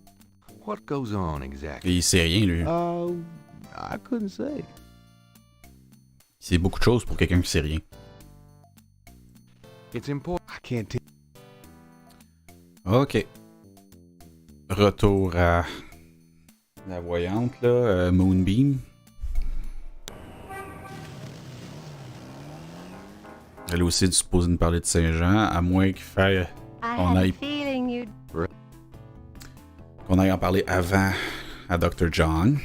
What goes on exactly? Il sait rien, lui. I couldn't say. C'est beaucoup de choses pour quelqu'un qui sait rien. It's important. I can't tell. Ok. Retour à la voyante, là, Moonbeam. Elle aussi est supposée nous parler de Saint-Jean, à moins qu'il faille qu'on aille... qu'on aille en parler avant à Dr. John.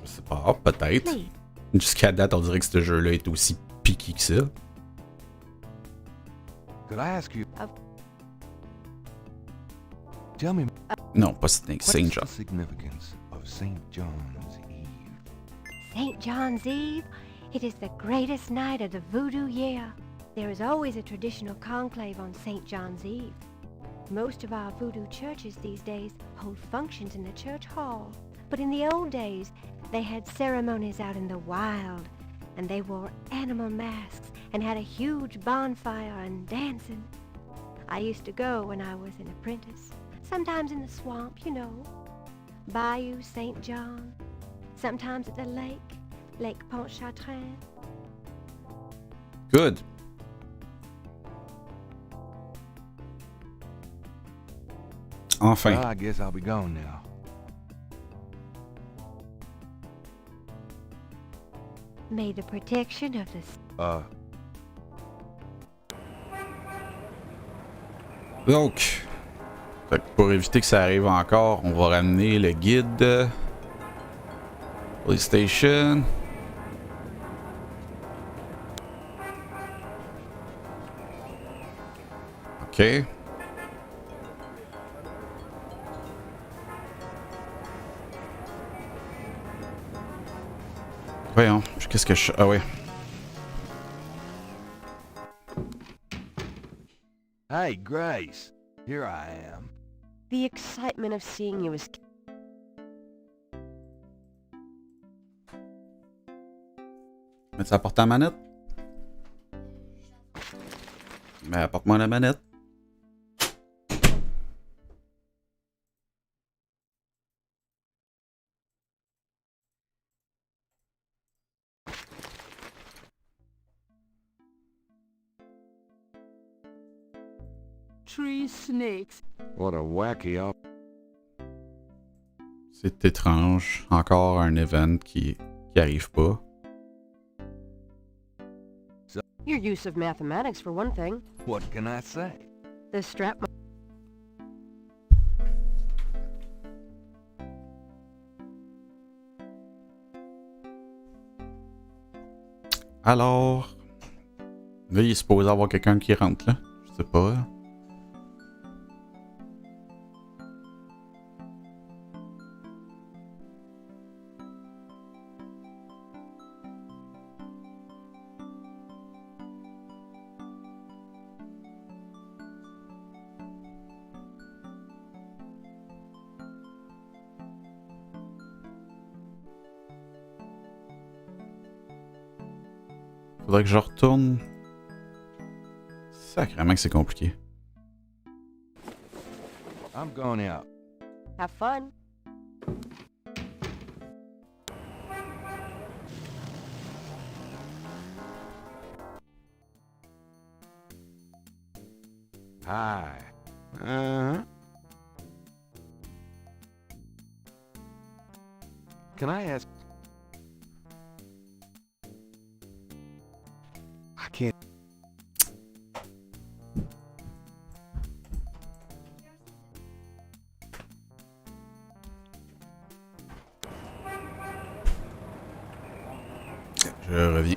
Je sais pas, peut-être. Jusqu'à date, on dirait que ce jeu-là est aussi piqué que ça. Could I ask you? Tell me. Non, pas Saint What's John. the significance of St. John's Eve? St. John's Eve? It is the greatest night of the voodoo year. There is always a traditional conclave on St. John's Eve. Most of our voodoo churches these days hold functions in the church hall. But in the old days, they had ceremonies out in the wild, and they wore animal masks and had a huge bonfire and dancing. I used to go when I was an apprentice, sometimes in the swamp, you know, Bayou St. John, sometimes at the lake, Lake Pontchartrain. Good. Enfin. Well, I guess I'll be gone now. May the protection of the... Donc, fait que pour éviter que ça arrive encore, on va ramener le guide. Police Station. OK. Voyons, qu'est-ce que je... Ah ouais. Hey, Grace. Here I am. The excitement of seeing you is... Mets-tu à porter la manette? Ben, apporte-moi la manette. Three snakes. What a wacky op... C'est étrange. Encore un event qui arrive pas. Your use of mathematics, for one thing. What can I say? The strap... Alors... Là, il est supposé avoir quelqu'un qui rentre, là. Je sais pas. Faudrait que je retourne. Sacrément que c'est compliqué. I'm going out. Have fun. Hi. Can I ask? I can't. Je reviens.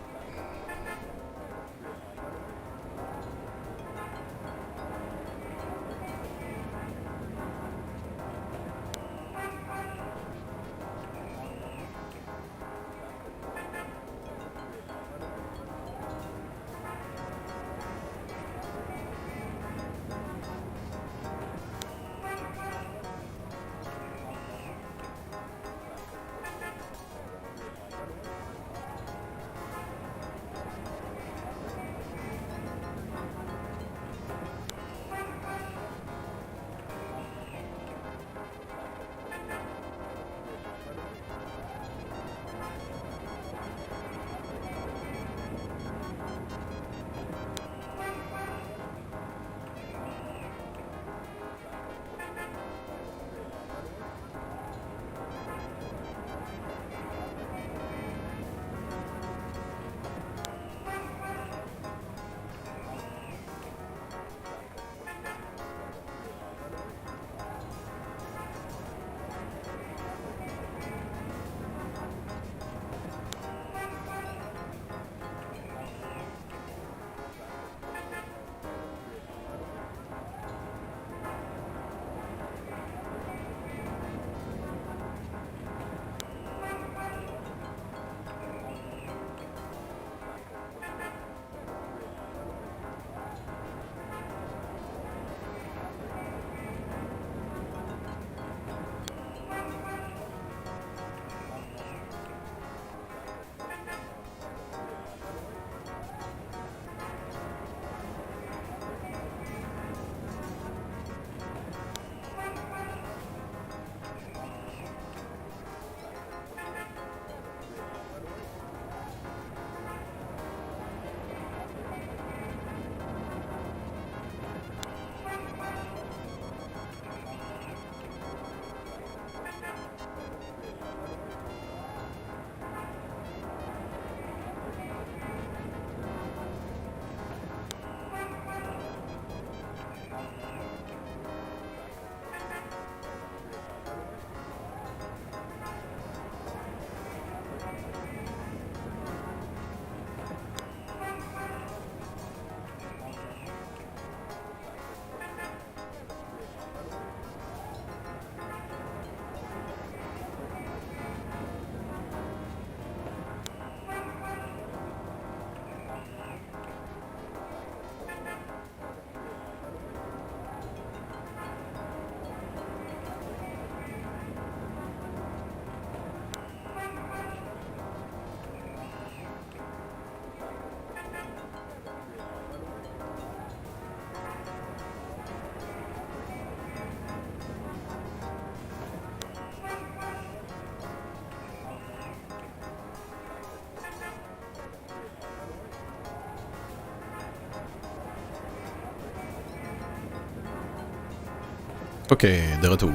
Ok, de retour.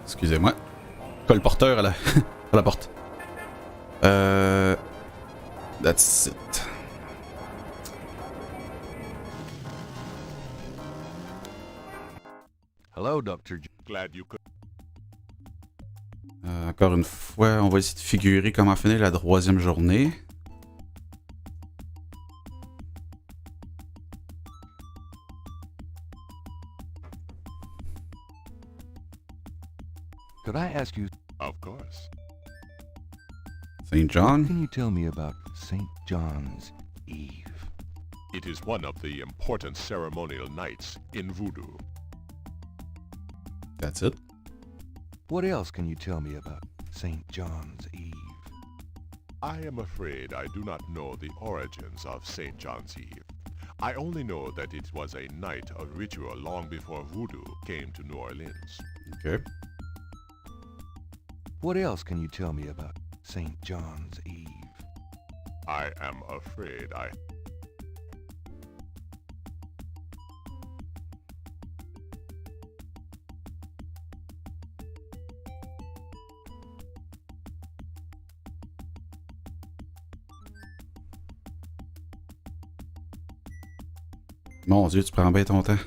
Excusez-moi. Colporteur à la, à la porte. That's it. Hello, Dr. Glad you could. Encore une fois, on va essayer de figurer comment finir la troisième journée. Could I ask you, Of course. St. what John? can you tell me about St. John's Eve? It is one of the important ceremonial nights in voodoo. That's it? What else can you tell me about St. John's Eve? I am afraid I do not know the origins of St. John's Eve. I only know that it was a night of ritual long before voodoo came to New Orleans. Okay. What else can you tell me about St. John's Eve? I am afraid I... Mon Dieu, tu prends bien ton temps.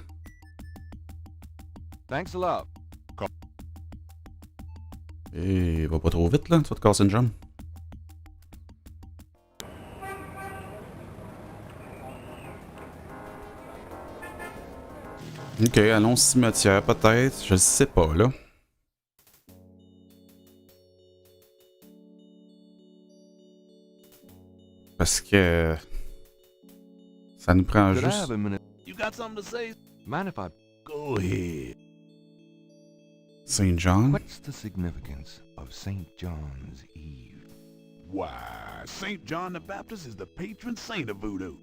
Thanks a lot. Et va pas trop vite, là. Tu vas te casser une jambe. Ok, allons au cimetière, peut-être. Je sais pas, là. Parce que... ça nous prend Could I juste... have a minute? You got something to say? Mind if I... Go ahead. St. John? What's the significance of St. John's Eve? Why, St. John the Baptist is the patron saint of voodoo.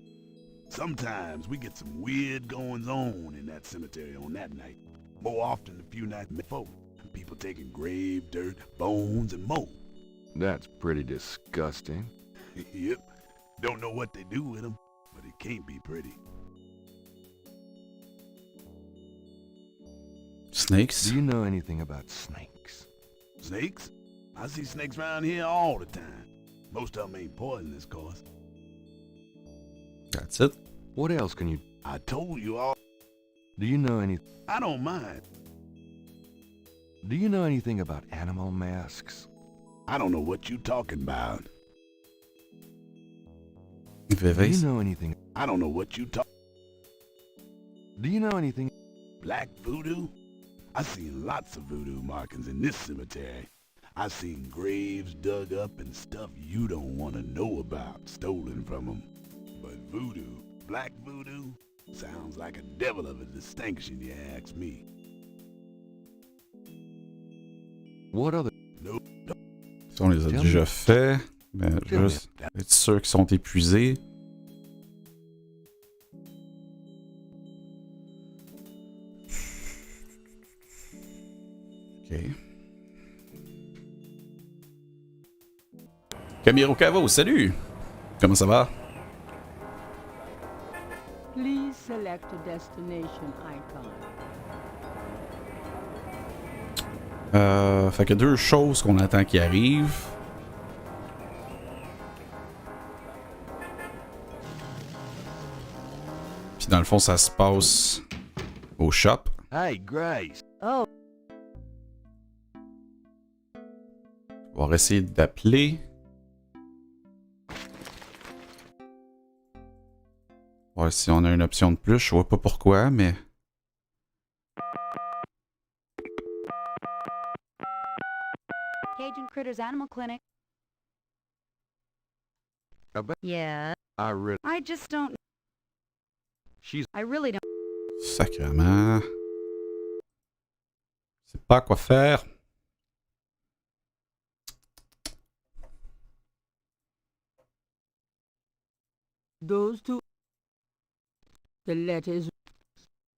Sometimes we get some weird goings-on in that cemetery on that night. More often a few nights before. People taking grave dirt, bones, and more. That's pretty disgusting. Yep. Don't know what they do with them, but it can't be pretty. Snakes? Do you know anything about snakes? Snakes? I see snakes around here all the time. Most of them ain't poisonous, of course. That's it. What else can you... I told you all. Do you know any... I don't mind. Do you know anything about animal masks? I don't know what you talking about. Do Vives? you know anything... I don't know what you talk. Do you know anything... Black voodoo? I seen lots of voodoo markings in this cemetery. I seen graves dug up and stuff you don't want to know about stolen from them. But voodoo, black voodoo, sounds like a devil of a distinction, you ask me. What other... No, Ça, on les a déjà fait. Mais juste être sûr qu'ils sont épuisés. Ok. Camiro Cavo, salut! Comment ça va? Please select a destination icon. Fait que deux choses qu'on attend qui arrivent. Puis dans le fond, ça se passe au shop. Hey, Grace. Oh, On va essayer d'appeler. Voir si on a une option de plus. Je vois pas pourquoi, mais... Cajun Critters Animal Clinic. yeah. I really... I just don't... She's... I really don't... Sacrement. Je sais pas quoi faire. Those two... The letters...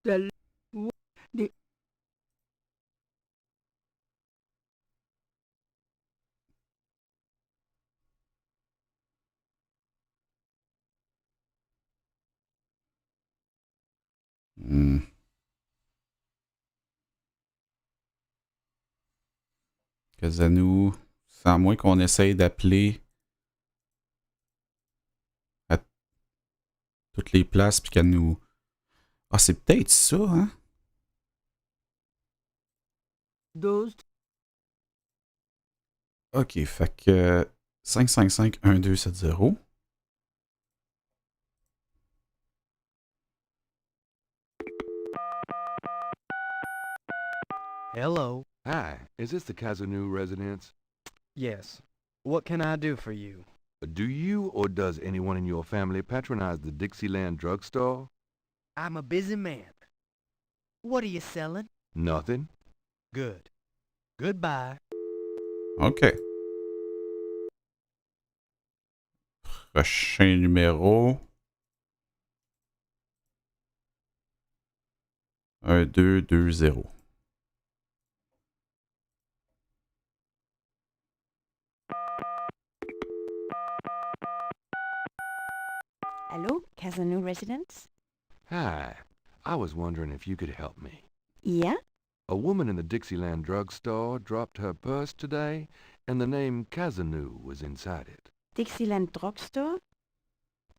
The... The... Hmm. Kazanou, c'est à moins qu'on essaye d'appeler à toutes les places puis qu'elle nous... Ah, c'est peut-être ça, hein? Those... Ok, fait que 555-1270. Hello. Hi, is this the Kazanu residence? Yes. What can I do for you? Do you or does anyone in your family patronize the Dixieland drugstore? I'm a busy man. What are you selling? Nothing. Good. Goodbye. OK. Prochain numéro. 1220. Hello, Kazanu residence? Hi, I was wondering if you could help me. Yeah? A woman in the Dixieland drugstore dropped her purse today, and the name Kazanu was inside it. Dixieland drugstore?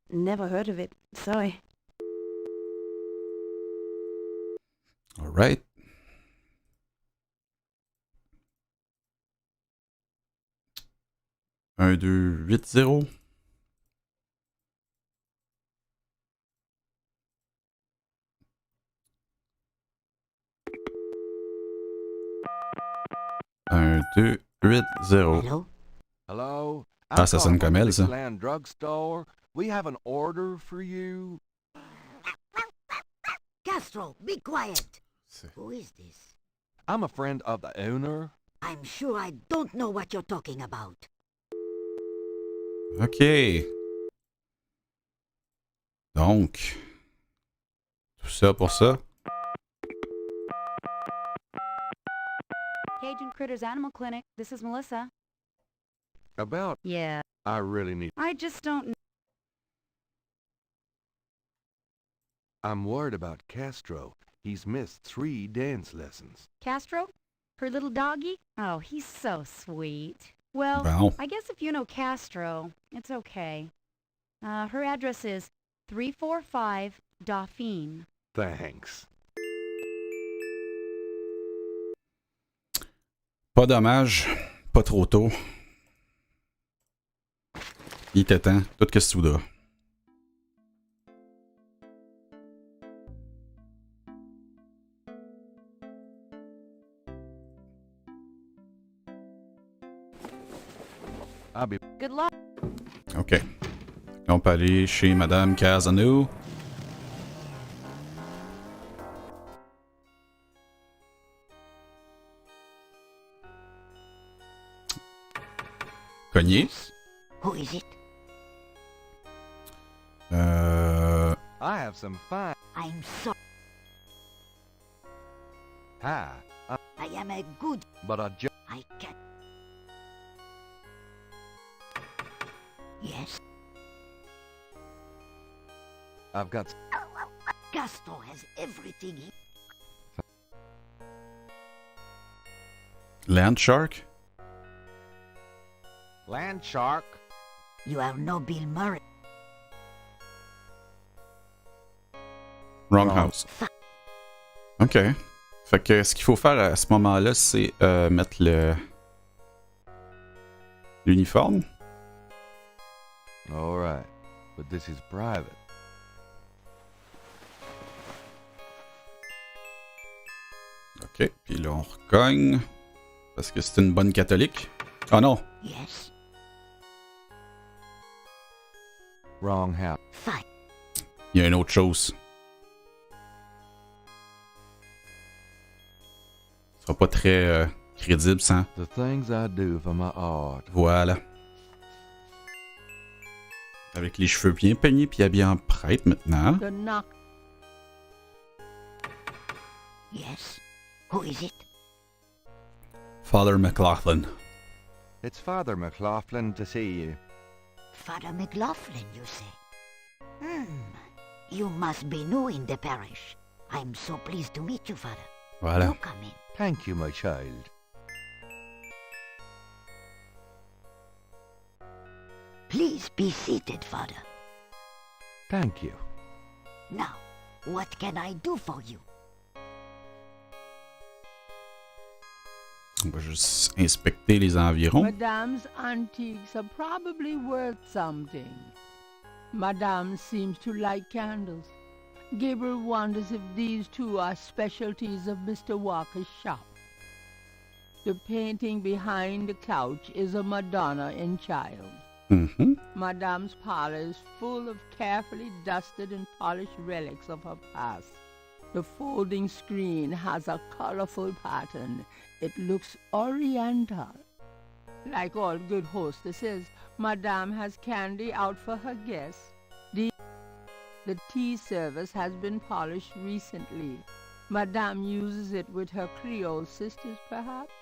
Never heard of it. Sorry. All right. Un, deux, 8-0. Un, deux, 8-0. Hello? Hello? Ah, ça sonne comme elle, ça. Dixieland drugstore. We have an order for you. Castro, be quiet. Who is this? I'm a friend of the owner. I'm sure I don't know what you're talking about. OK. Donc, tout ça pour ça. Cajun Critters Animal Clinic. This is Melissa. About... Yeah. I really need... I just don't... I'm worried about Castro. He's missed 3 dance lessons. Castro? Her little doggy? Oh, he's so sweet. Well, Wow. I guess if you know Castro, it's okay. Her address is 345 Dauphine. Thanks. Pas dommage, pas trop tôt. Il était temps, tout ce que tu voudras. I'll be... Good luck. OK. On peut aller chez Madame Kazanu. Cogné. Who is it? I have some fine... I'm sorry. Hi. I am a good... But I just... I can't... Yes? I've got... Castro has everything he... Land Shark. Land shark. You are no Bill Murray. Wrong house. OK. Fait que ce qu'il faut faire à ce moment-là, c'est mettre l'uniforme. All right. But this is private. OK. Puis là, on recogne. Parce que c'est une bonne catholique. Ah non! Yes? Wrong house. Fine. Il y a une autre chose. Ce sera pas très crédible sans. The things I do for my art. Voilà. Avec les cheveux bien peignés puis habillé en prêtre maintenant. The knock. Yes? Who is it? Father McLaughlin. It's Father McLaughlin to see you. Father McLaughlin, you say? You must be new in the parish. I'm so pleased to meet you, Father. Voilà. You come in. Thank you, my child. Please be seated, Father. Thank you. Now, what can I do for you? On va juste inspecter les environs. Madame's antiques are probably worth something. Madame seems to like candles. Gabriel wonders if these two are specialties of Mr. Walker's shop. The painting behind the couch is a Madonna in child. Mm-hmm. Madame's parlor is full of carefully dusted and polished relics of her past. The folding screen has a colorful pattern. It looks oriental. Like all good hostesses, Madame has candy out for her guests. The tea service has been polished recently. Madame uses it with her Creole sisters, perhaps.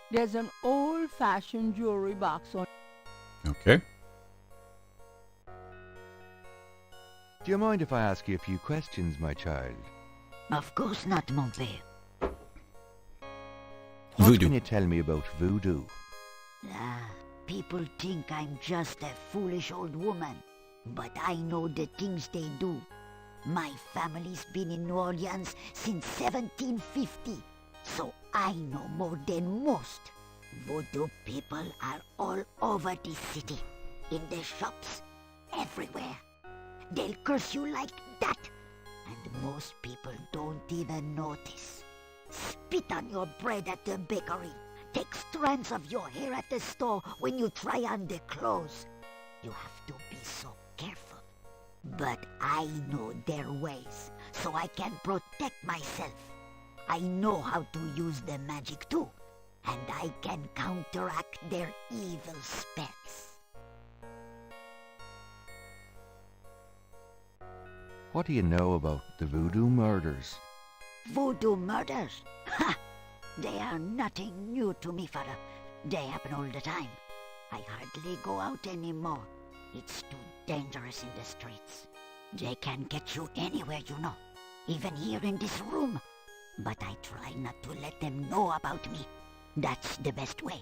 There's an old-fashioned jewelry box on... Okay. Do you mind if I ask you a few questions, my child? Of course not, mon père. What Voodoo. can you tell me about voodoo? People think I'm just a foolish old woman. But I know the things they do. My family's been in New Orleans since 1750, so I know more than most. Voodoo people are all over this city, in the shops, everywhere. They'll curse you like that, and most people don't even notice. Spit on your bread at the bakery. Take strands of your hair at the store when you try on the clothes. You have to be so careful. But I know their ways, so I can protect myself. I know how to use the magic too, and I can counteract their evil spells. What do you know about the voodoo murders? Voodoo murders? Ha! They are nothing new to me, father. They happen all the time. I hardly go out anymore. It's too dangerous in the streets. They can get you anywhere, you know. Even here in this room. But I try not to let them know about me. That's the best way.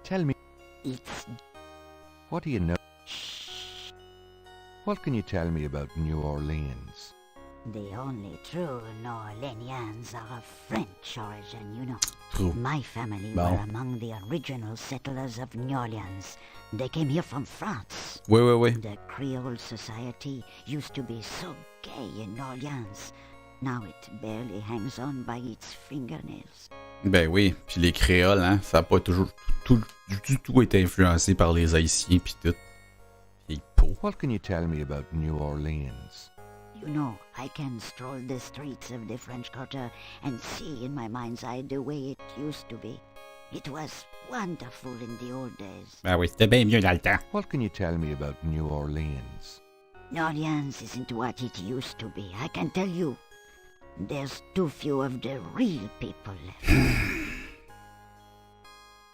Tell me, It's... what do you know? Shh. What can you tell me about New Orleans? The only true New Orleanians are of French origin, you know. True. My family Bon. were among the original settlers of New Orleans. They came here from France. Oui. The Creole society used to be so gay in New Orleans. Now it barely hangs on by its fingernails. Ben oui, puis les créoles, hein, ça n'a pas toujours du tout été influencé par les Haïtiens pis tout. Pis peau. What can you tell me about New Orleans? You know, I can stroll the streets of the French Quarter and see in my mind's eye the way it used to be. It was wonderful in the old days. Ben oui, c'était bien mieux dans le temps. What can you tell me about New Orleans? New Orleans isn't what it used to be, I can tell you. There's too few of the real people left.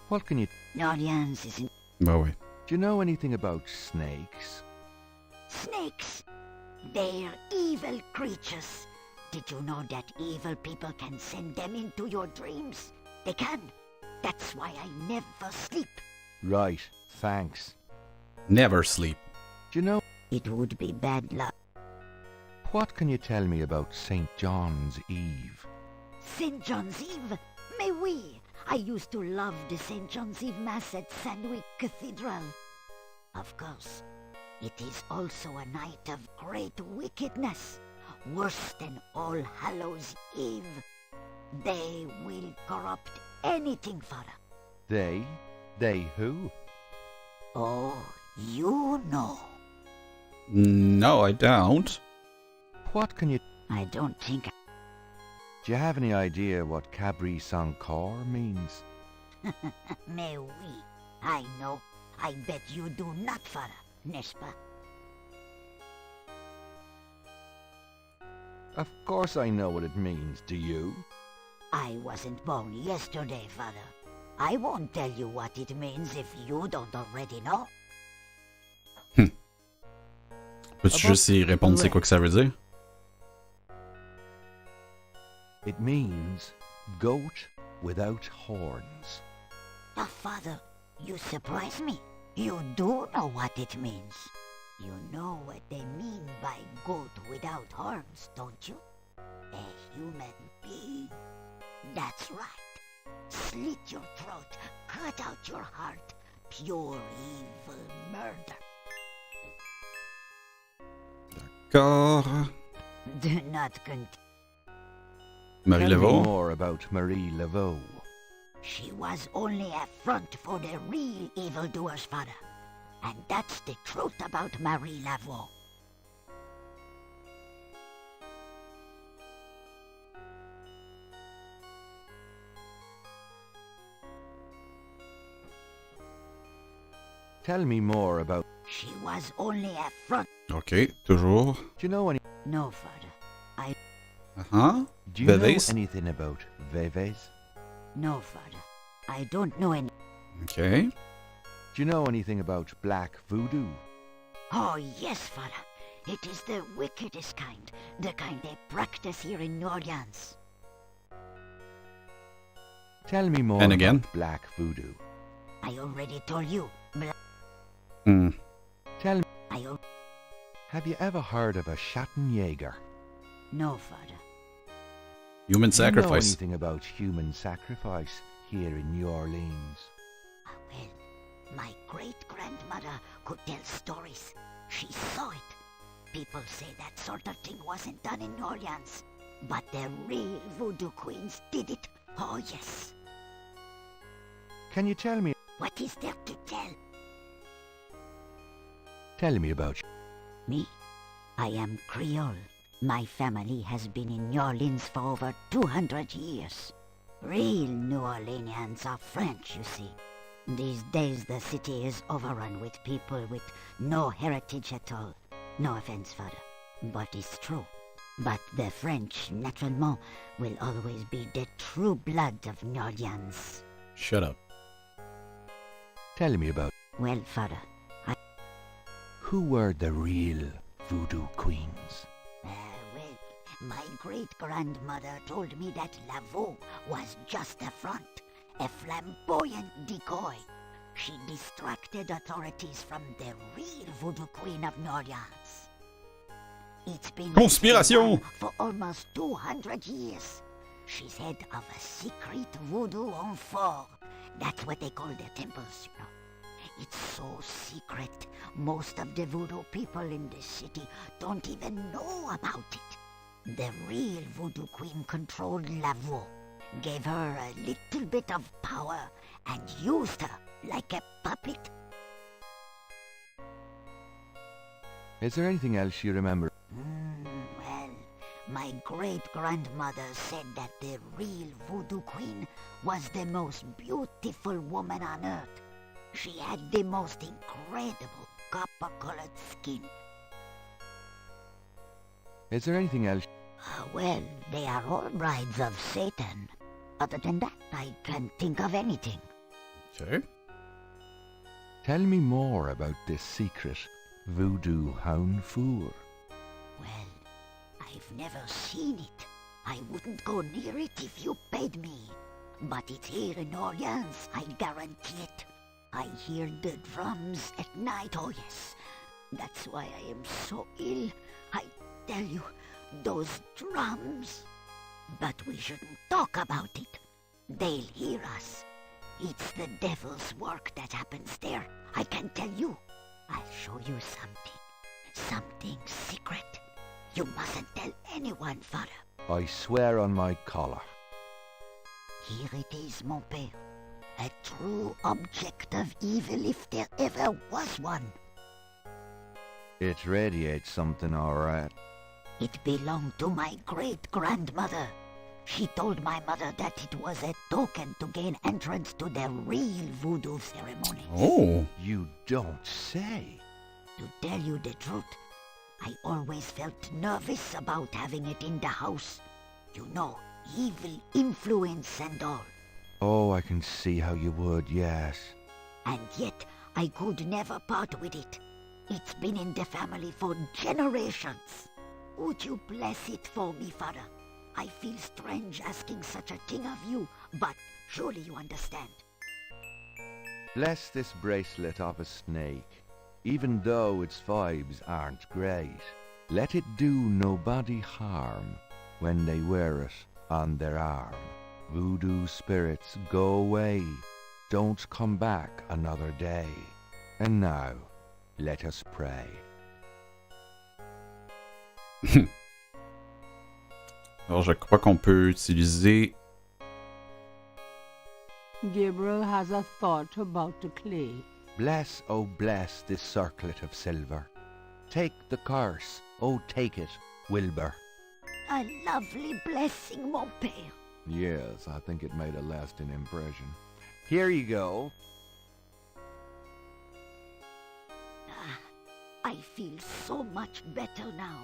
What can you... New Orleans isn't... Ben oui. Do you know anything about snakes? Snakes! They're evil creatures. Did you know that evil people can send them into your dreams? They can. That's why I never sleep. Right, thanks. Never sleep. Do you know... It would be bad luck. What can you tell me about St. John's Eve? St. John's Eve? Mais oui! I used to love the St. John's Eve Mass at Sandwick Cathedral. Of course, it is also a night of great wickedness, worse than All Hallows Eve. They will corrupt anything, father. They? They who? Oh, you know. No, I don't. What can you... I don't think... Do you have any idea what Cabri sans corps means? Mais oui, I know. I bet you do not, father, n'est-ce pas? Of course I know what it means, do you? I wasn't born yesterday, father. I won't tell you what it means if you don't already know. Peux-tu juste y répondre c'est quoi que ça veut dire? It means goat without horns. Oh, father, you surprise me. You do know what it means. You know what they mean by goat without horns, don't you? A human being. That's right. Slit your throat, cut out your heart. Pure evil murder. D'accord. Do not continue. Marie Tell me Laveau. more about Marie Laveau. She was only a front for the real evildoers, father. And that's the truth about Marie Laveau. Tell me more about... She was only a front. OK, toujours. Do you know any... No, father. I... Uh-huh. Do you know Veves. anything about Veves? No, father. I don't know any... OK. Do you know anything about black voodoo? Oh, yes, father. It is the wickedest kind. The kind they practice here in New Orleans. Tell me more And again? about black voodoo. I already told you. Hmm. Tell me... I al- Have you ever heard of a Schattenjäger? No, father. Human Do you know sacrifice. anything about human sacrifice here in New Orleans? Well, my great-grandmother could tell stories. She saw it. People say that sort of thing wasn't done in New Orleans. But the real voodoo queens did it. Oh, yes. Can you tell me... What is there to tell? Tell me about... Me? I am Creole. My family has been in New Orleans for over 200 years. Real New Orleanians are French, you see. These days the city is overrun with people with no heritage at all. No offense, father, but it's true. But the French, naturellement, will always be the true blood of New Orleans. Shut up. Tell me about... Well, father, Who were the real voodoo queens? well, my great-grandmother told me that Laveau was just a front, a flamboyant decoy. She distracted authorities from the real voodoo queen of New Orleans. It's been Conspiration! for almost 200 years. She's head of a secret voodoo en fort. That's what they call their temples, you know. It's so secret, most of the voodoo people in the city don't even know about it. The real voodoo queen controlled Laveau, gave her a little bit of power, and used her like a puppet. Is there anything else you remember? Well, my great-grandmother said that the real voodoo queen was the most beautiful woman on earth. She had the most incredible copper-colored skin. Is there anything else? Well, they are all brides of Satan. Other than that, I can't think of anything. Okay. Tell me more about this secret voodoo hound four. Well, I've never seen it. I wouldn't go near it if you paid me. But it's here in Orleans, I guarantee it. I hear the drums at night, oh yes. That's why I am so ill. I tell you, those drums. But we shouldn't talk about it. They'll hear us. It's the devil's work that happens there. I can tell you. I'll show you something. Something secret. You mustn't tell anyone, father. I swear on my collar. Here it is, mon père. A true object of evil if there ever was one. It radiates something, alright. It belonged to my great-grandmother. She told my mother that it was a token to gain entrance to the real voodoo ceremony. Oh. You don't say. To tell you the truth, I always felt nervous about having it in the house. You know, evil influence and all. Oh, I can see how you would, yes. And yet, I could never part with it. It's been in the family for generations. Would you bless it for me, father? I feel strange asking such a thing of you, but surely you understand. Bless this bracelet of a snake, even though its vibes aren't great. Let it do nobody harm when they wear it on their arm. Voodoo spirits, go away. Don't come back another day. And now, let us pray. Alors, je crois qu'on peut utiliser... Gabriel has a thought about the clay. Bless, oh bless, this circlet of silver. Take the curse, oh take it, Wilbur. A lovely blessing, mon père. Yes, I think it made a lasting impression. Here you go. I feel so much better now.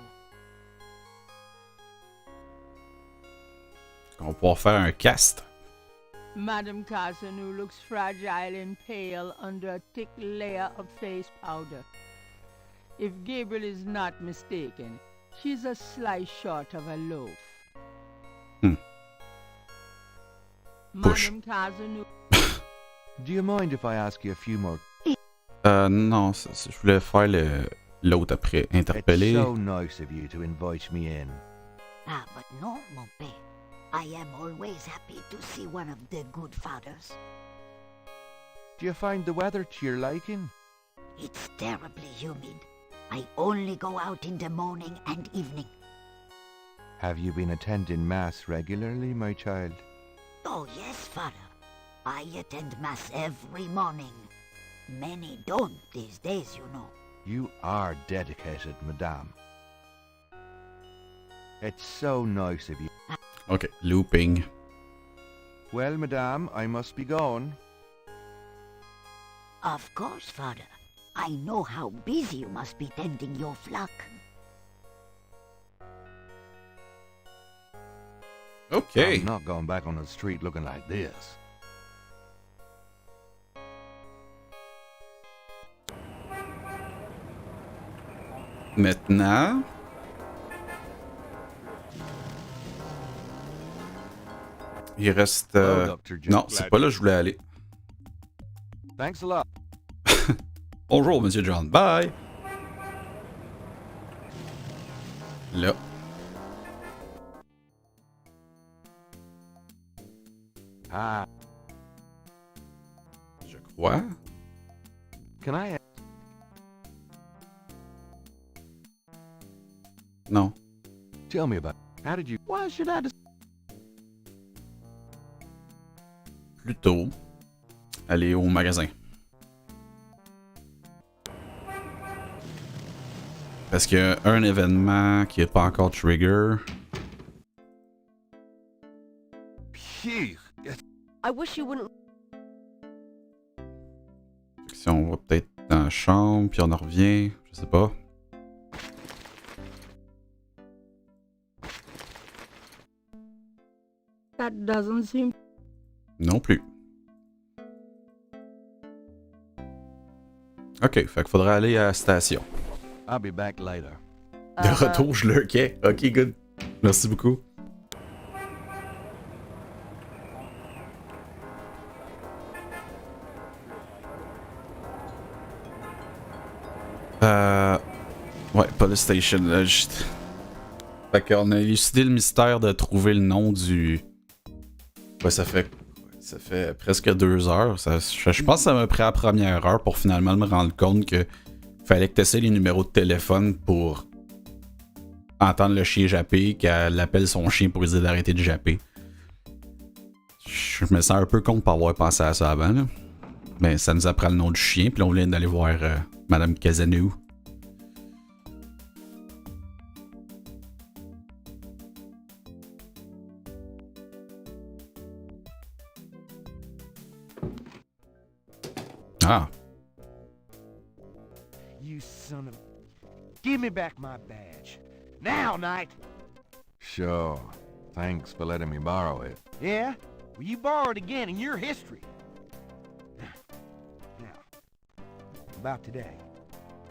On va pouvoir faire un cast. Madame Casanova looks fragile and pale under a thick layer of face powder. If Gabriel is not mistaken, she's a slice short of a loaf. Push. Madame Casanova... Do you mind if I ask you a few more? Non, je voulais faire l'autre après. Interpeller. It's so nice of you to invite me in. Ah, but no, mon père. I am always happy to see one of the good fathers. Do you find the weather to your liking? It's terribly humid. I only go out in the morning and evening. Have you been attending Mass regularly, my child? Oh, yes, father. I attend Mass every morning. Many don't these days, you know. You are dedicated, madame. It's so nice of you. Ok, looping. Well, madame, I must be going. Of course, father. I know how busy you must be tending your flock. Ok. I'm not going back on the street looking like this. Maintenant... Il reste... Non, c'est pas là que je voulais aller. Thanks a lot. Bonjour, Monsieur John. Bye! Là. Ah. Je crois. Can I... Non. Tell me about... How did you... Why should I... Plutôt aller au magasin. Parce qu'il y a un événement qui n'est pas encore trigger. I wish you wouldn't... Si on va peut-être dans la chambre, puis on en revient, je sais pas. That doesn't seem... Non plus. Ok, fait qu'il faudrait aller à la station. I'll be back later. De retour, je lurquais. Ok, good. Merci beaucoup. Ouais, Police Station. Fait qu'on a élucidé le mystère de trouver le nom du... Ouais, ça fait presque 2 heures. Je pense que ça m'a pris la première heure pour finalement me rendre compte que fallait que tu essaies les numéros de téléphone pour entendre le chien japper, qu'elle appelle son chien pour lui dire d'arrêter de japper. Je me sens un peu con de pas avoir pensé à ça avant. Là. Mais ça nous apprend le nom du chien, puis là, on vient d'aller voir Madame Casanova. Ah. You son of... Give me back my badge. Now, Knight! Sure. Thanks for letting me borrow it. Yeah? Well, you borrowed again in your history. Now, about today.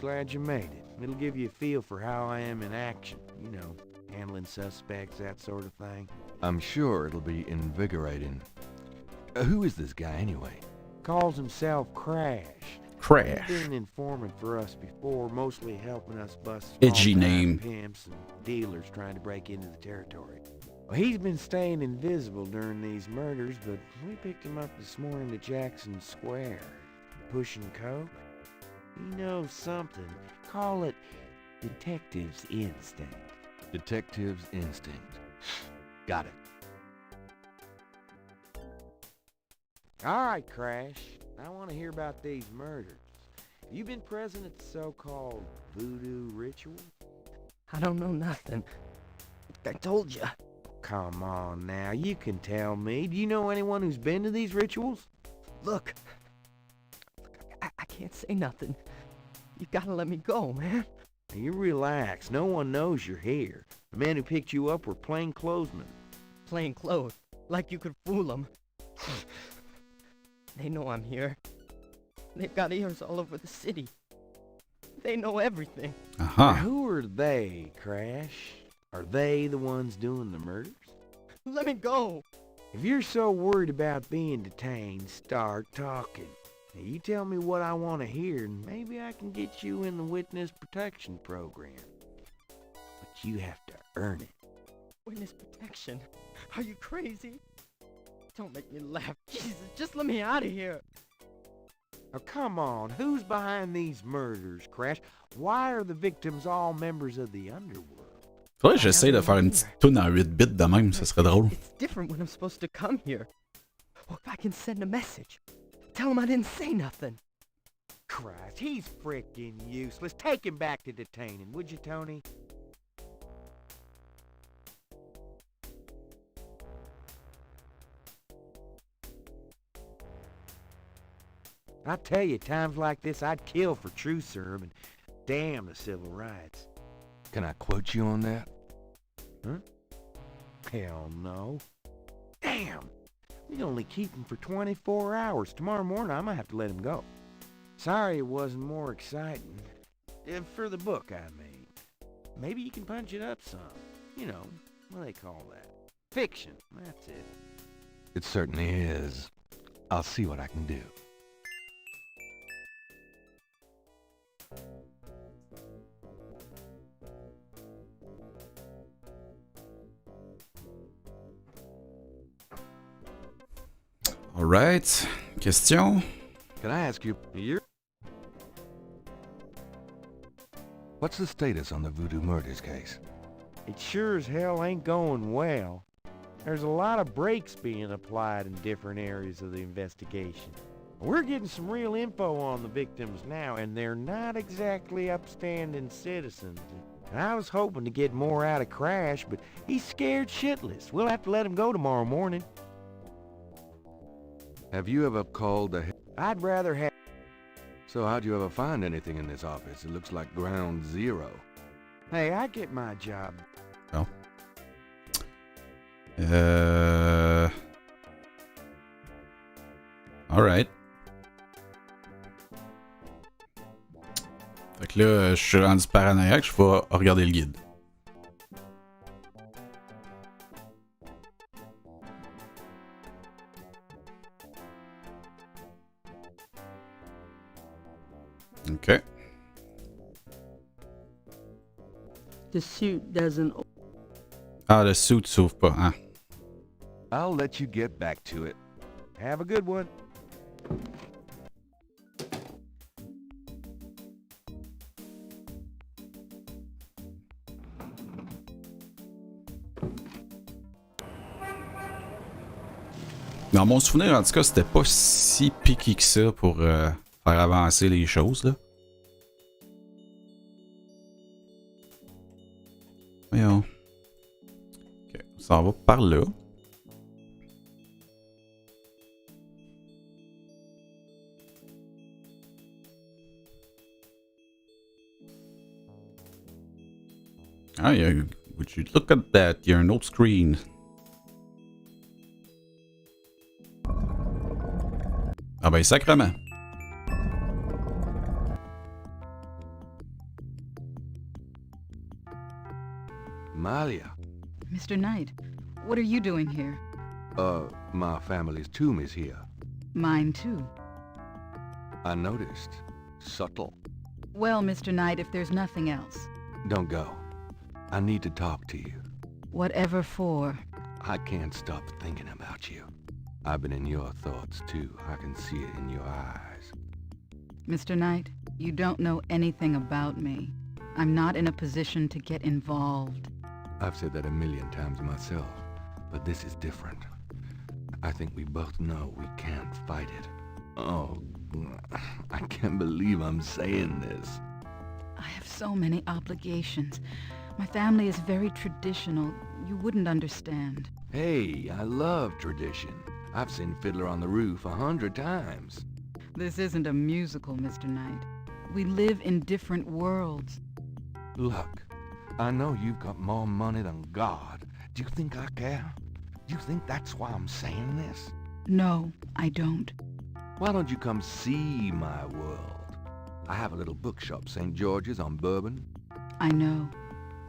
Glad you made it. It'll give you a feel for how I am in action. You know, handling suspects, that sort of thing. I'm sure it'll be invigorating. Who is this guy anyway? Calls himself Crash. Crash. He's been an informant for us before, mostly helping us bust Edgy small-time name. pimps and dealers trying to break into the territory. Well, he's been staying invisible during these murders, but we picked him up this morning at Jackson Square. Pushing coke. He knows something. Call it detective's instinct. Detective's instinct. Got it. All right, Crash. I want to hear about these murders. You been present at the so-called voodoo ritual? I don't know nothing. I told you. Come on now, you can tell me. Do you know anyone who's been to these rituals? Look, I can't say nothing. You gotta let me go, man. Now, you relax. No one knows you're here. The men who picked you up were plainclothesmen. Plain clothes, like you could fool them. They know I'm here. They've got ears all over the city. They know everything. Aha. Who are they, Crash? Are they the ones doing the murders? Let me go. If you're so worried about being detained, start talking. Now, you tell me what I want to hear, and maybe I can get you in the witness protection program. But you have to earn it. Witness protection? Are you crazy? Don't make me laugh. Jesus, just let me out of here. Now, come on. Who's behind these murders, Crash? Why are the victims all members of the underworld? Faudrait que j'essaie de faire une petite toune en 8 bits de même, ça serait drôle. It's different when I'm supposed to come here. Or if I can send a message. Tell him I didn't say nothing. Christ, he's frickin' useless. Take him back to detaining, would you, Tony? I tell you, times like this, I'd kill for truth serum and damn the civil rights. Can I quote you on that? Huh? Hell no. Damn! We can only keep him for 24 hours. Tomorrow morning, I'm gonna have to let him go. Sorry it wasn't more exciting. For the book I made. Maybe you can punch it up some. You know, what do they call that? Fiction, that's it. It certainly is. I'll see what I can do. Alright. Question? Can I ask you, what's the status on the voodoo murders case? It sure as hell ain't going well. There's a lot of brakes being applied in different areas of the investigation. We're getting some real info on the victims now, and they're not exactly upstanding citizens. And I was hoping to get more out of Crash, but he's scared shitless. We'll have to let him go tomorrow morning. Have you ever called the... I'd rather have... So how'd you ever find anything in this office? It looks like ground zero. Hey, I get my job. Oh. Alright. Fait que là, je suis rendu paranoïaque, je vais regarder le guide. Okay. The suit doesn't... Ah, le suit s'ouvre pas, hein? I'll let you get back to it. Have a good one. Dans mon souvenir, en tout cas, c'était pas si piqué que ça pour faire avancer les choses, là. Voyons. Ok, on s'en va par là. Ah, would you look at that? Il y a un autre screen. Ah ben, sacrement. Malia. Mr. Knight, what are you doing here? My family's tomb is here. Mine too. I noticed. Subtle. Well, Mr. Knight, if there's nothing else. Don't go. I need to talk to you. Whatever for. I can't stop thinking about you. I've been in your thoughts too. I can see it in your eyes. Mr. Knight, you don't know anything about me. I'm not in a position to get involved. I've said that a million times myself. But this is different. I think we both know we can't fight it. Oh, I can't believe I'm saying this. I have so many obligations. My family is very traditional. You wouldn't understand. Hey, I love tradition. I've seen Fiddler on the Roof 100 times. This isn't a musical, Mr. Knight. We live in different worlds. Look, I know you've got more money than God. Do you think I care? Do you think that's why I'm saying this? No, I don't. Why don't you come see my world? I have a little bookshop, St. George's on Bourbon. I know.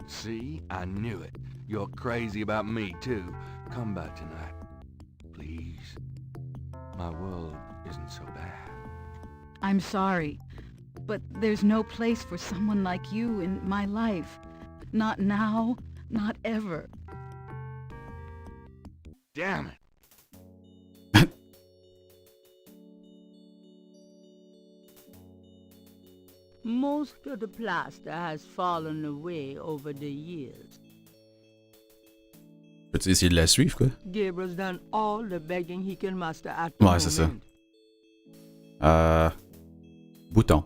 See? I knew it. You're crazy about me, too. Come back tonight. Please. My world isn't so bad. I'm sorry, but there's no place for someone like you in my life. Not now, not ever. Damn it. Most of the plaster has fallen away over the years. Peux-tu essayer de la suivre, quoi? Gabriel's done all the begging he can muster at the Ouais, c'est ça. moment. Bouton.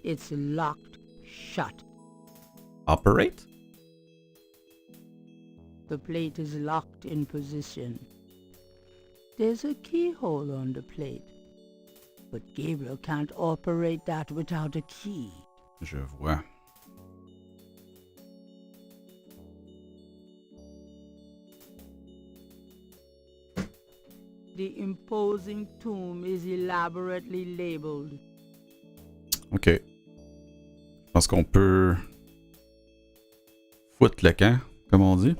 It's locked shut. Operate? The plate is locked in position. There's a keyhole on the plate. But Gabriel can't operate that without a key. Je vois. The imposing tomb is elaborately labeled. OK. Je pense qu'on peut foutre le camp, comme on dit.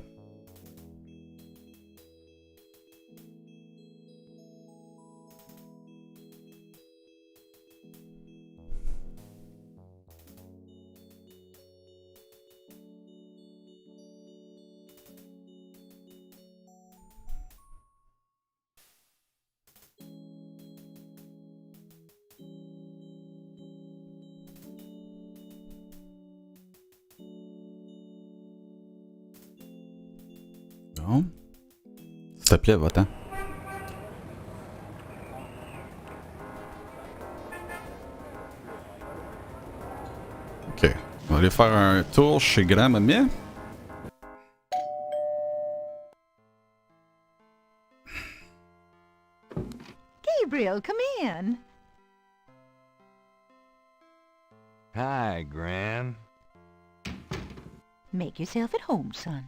Bon. S'il te plaît, va-t'en. OK. On va aller faire un tour chez Grand-Mamie. Gabriel, come in. Hi, Gran. Make yourself at home, son.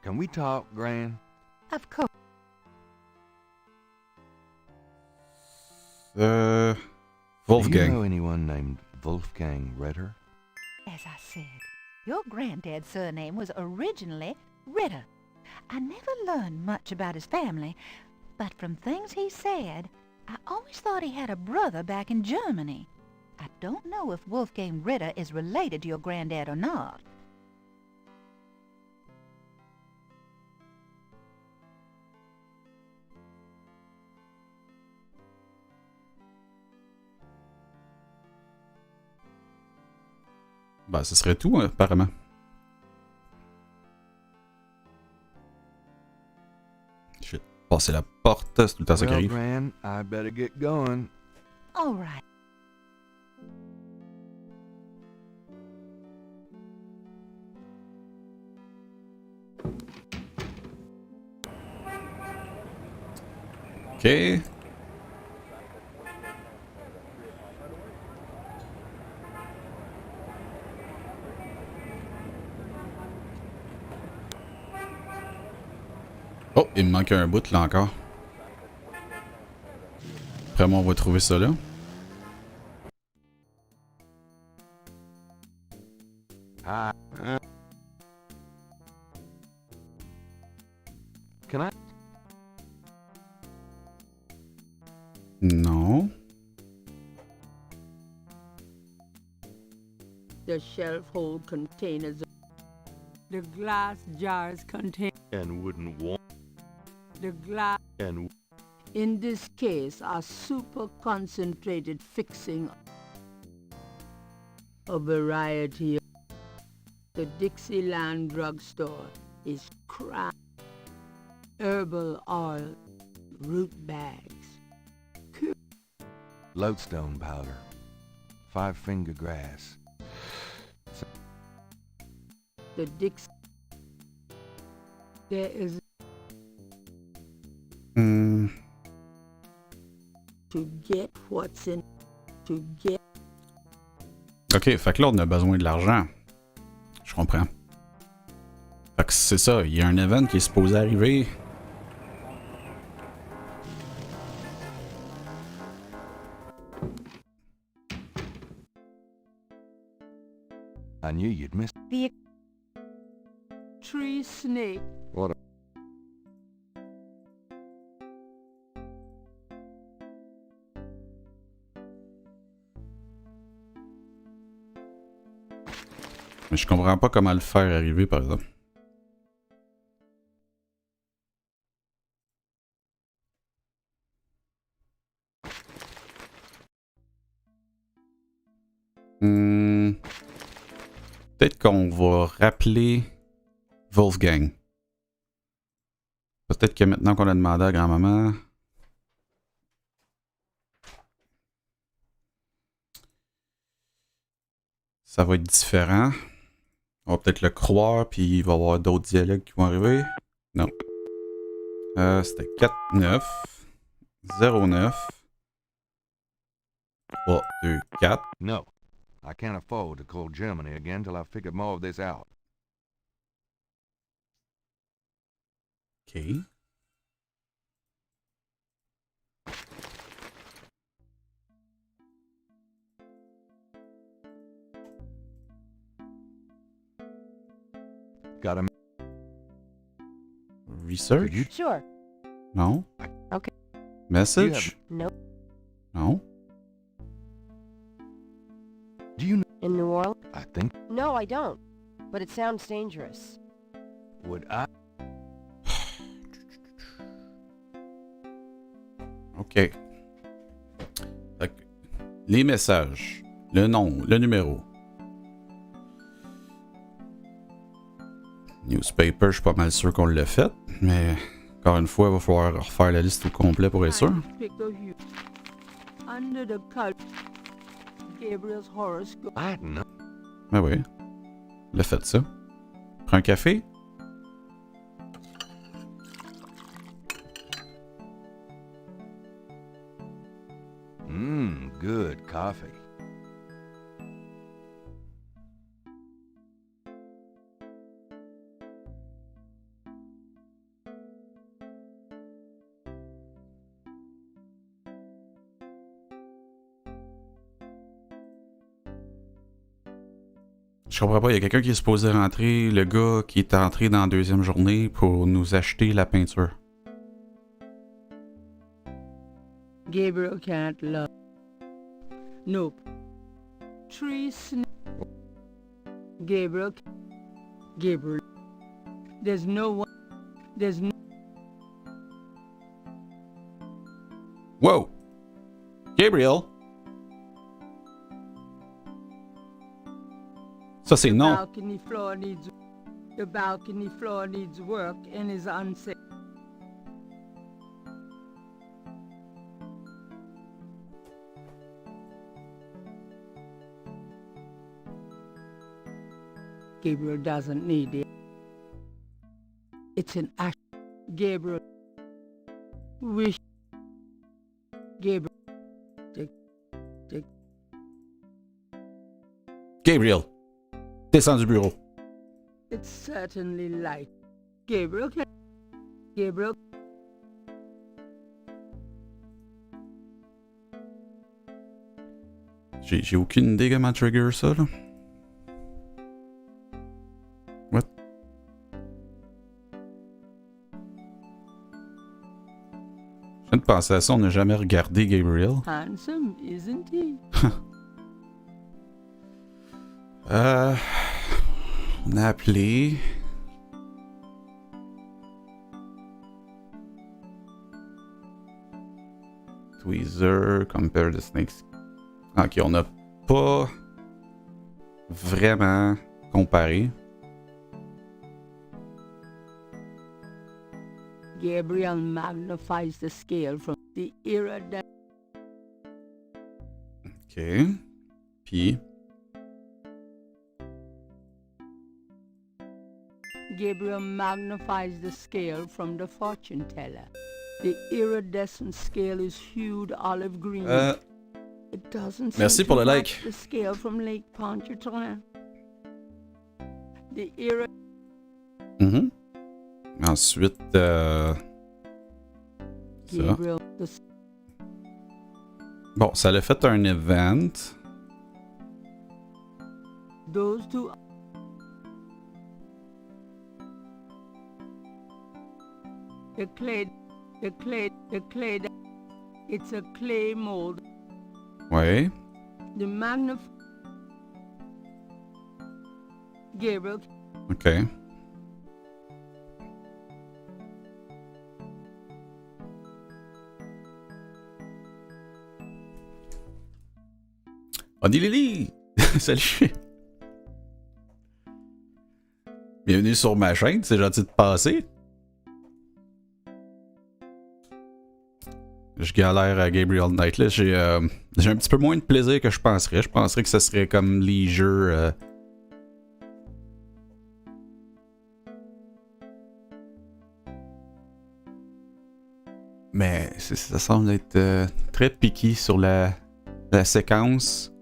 Can we talk, Gran? Of course. Wolfgang. Do you know anyone named Wolfgang Ritter? As I said, your granddad's surname was originally Ritter. I never learned much about his family, but from things he said, I always thought he had a brother back in Germany. I don't know if Wolfgang Ritter is related to your granddad or not. Ben, ce serait tout, apparemment. Shit. Passer la porte, c'est tout le temps ça qui Well, arrive. Gran, I better get going. All right. OK. Oh, il me manque un bout là encore. Après moi, on va trouver ça là. Hi. Can I? Non. The shelf hold containers. The glass jars contain. And wouldn't want. The glass And. In this case, a super concentrated fixing a variety of the Dixieland drugstore is crack, herbal oil, root bags, Lodestone powder. 5-finger grass. the Dix. There is to get what's in, to get. Ok, fait que là, on a besoin de l'argent. Je comprends. Fait que c'est ça, il y a un event qui est supposé arriver. I knew you'd miss. The tree snake. What a... Mais je comprends pas comment le faire arriver, par exemple. Peut-être qu'on va rappeler Wolfgang. Peut-être que maintenant qu'on a demandé à grand-maman... Ça va être différent. On va peut-être le croire, puis il va y avoir d'autres dialogues qui vont arriver. Non. C'était 4-9. 0-9. 3, 2, 4. No. I can't afford to call Germany again till I've figured more of this out. OK. Got a Research? Sure. No. Okay. Message? Nope. No. Do you know? In New Orleans? I think. No, I don't. But it sounds dangerous. Would I? OK. Fait que les messages, le nom, le numéro. Newspaper, je suis pas mal sûr qu'on l'a fait, mais encore une fois, il va falloir refaire la liste au complet pour être sûr. Under the Gabriel's horoscope. I know. Ben oui. Il a fait ça. Prends un café? Good coffee. Je comprends pas, il y a quelqu'un qui est supposé rentrer, le gars qui est entré dans la deuxième journée pour nous acheter la peinture. Gabriel can't love. Nope. Tree snake. Gabriel. Gabriel. There's no one. There's no. Wow! Gabriel! Ça, c'est non. The balcony floor needs work and is unsafe. Gabriel doesn't need it. It's an act. Gabriel. Wish. Gabriel. Gabriel! Descends du bureau. It's certainly light. Gabriel can... Gabriel... J'ai aucune idée comment trigger ça, là. What? Je viens de penser à ça, on n'a jamais regardé Gabriel. Handsome, isn't he? On a appelé. tweezer, compare the snakes. Ok, on n'a pas vraiment comparé. Gabriel magnifies the scale from the iridescent. Ok. Puis. Gabriel magnifies the scale from the fortune teller. The iridescent scale is hued olive green. It doesn't Merci seem pour to le match like. The scale from Lake Pontchartrain. The Ensuite, ça. Gabriel, Bon, ça l'a fait un event. those two. The clay. It's a clay mold. Ouais. The Gabriel. Ok. On dit Lily! Salut! Bienvenue sur ma chaîne, c'est gentil de passer. Je galère à Gabriel Knight là. J'ai un petit peu moins de plaisir que je penserais. Je penserais que ce serait comme les jeux. Mais ça semble être très piqué sur la séquence.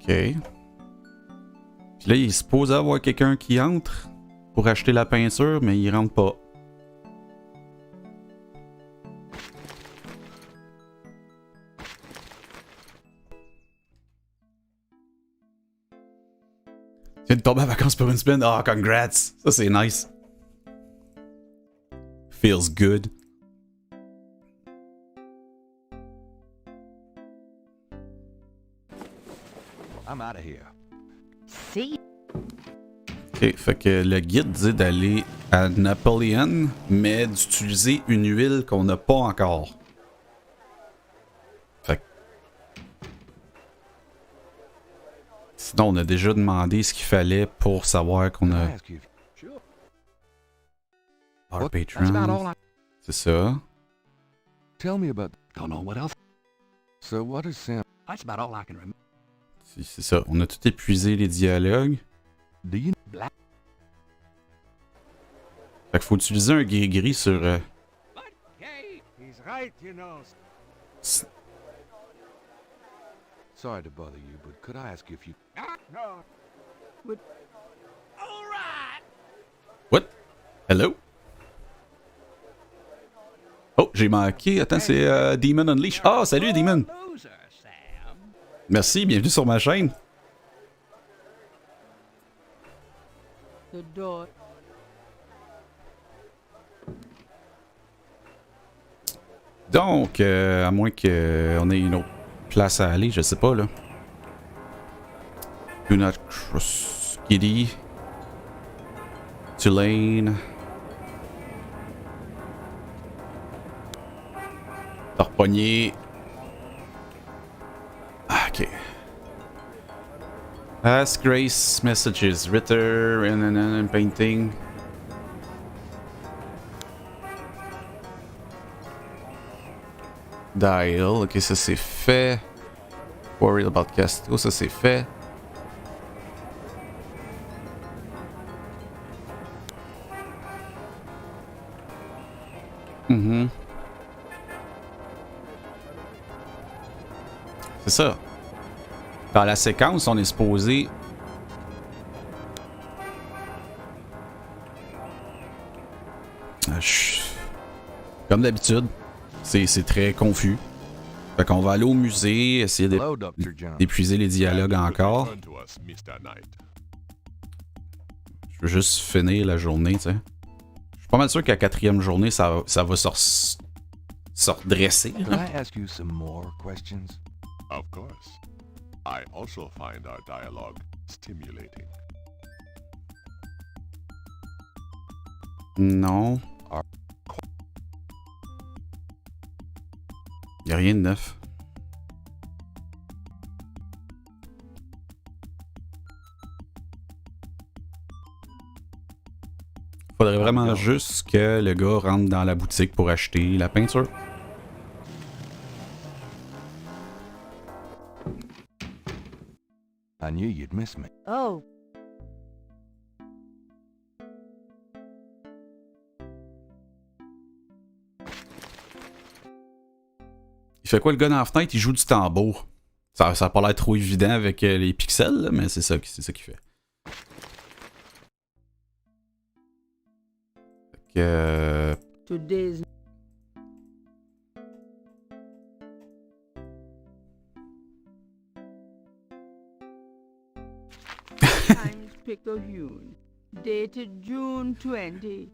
Ok. Puis là, il est supposé avoir quelqu'un qui entre pour acheter la peinture, mais il rentre pas. Tu viens de tomber en vacances pour une semaine? Ah, oh, congrats! Ça, c'est nice. Feels good. I'm out of here. See? Ok, fait que le guide dit d'aller à Napoléon, mais d'utiliser une huile qu'on n'a pas encore. Fait que... Sinon, on a déjà demandé ce qu'il fallait pour savoir qu'on a... Our Patreon. C'est ça. Tell me about... Don't know what else. So what is Sam? That's about all I can remember. C'est ça. On a tout épuisé les dialogues. Do you... Fait qu'il faut utiliser un gris-gris sur... He's right, you know. Sorry to bother you, but could I ask if you... No. All right. What? Hello? Oh, j'ai manqué. Attends, c'est Demon Unleash. Ah, oh, salut Demon! Merci, bienvenue sur ma chaîne. The door. Donc, à moins qu'on ait une autre place à aller, je sais pas là. Do not cross Giddy. Tulane. T'as repogné. Ah, ok. Ask Grace messages. Ritter and painting. Dial. Ok, ça c'est fait. Worried about Castro. Ça c'est fait. C'est ça. Dans la séquence, on est supposé... Comme d'habitude, c'est très confus. Fait qu'on va aller au musée, essayer d'épuiser les dialogues encore. Je veux juste finir la journée, tu sais. Je pas mal sûr qu'à la 4e journée, ça va se redresser. Could I ask you some more questions? Of course. I also find our dialogue stimulating. Non. Y a rien de neuf. Faudrait vraiment juste que le gars rentre dans la boutique pour acheter la peinture. I knew you'd miss me. Oh. Il fait quoi le gars dans la fenêtre? Il joue du tambour. Ça a pas l'air trop évident avec les pixels, là, mais c'est ça qu'il fait. Fait que... Today's Times Picayune, dated June 20. Il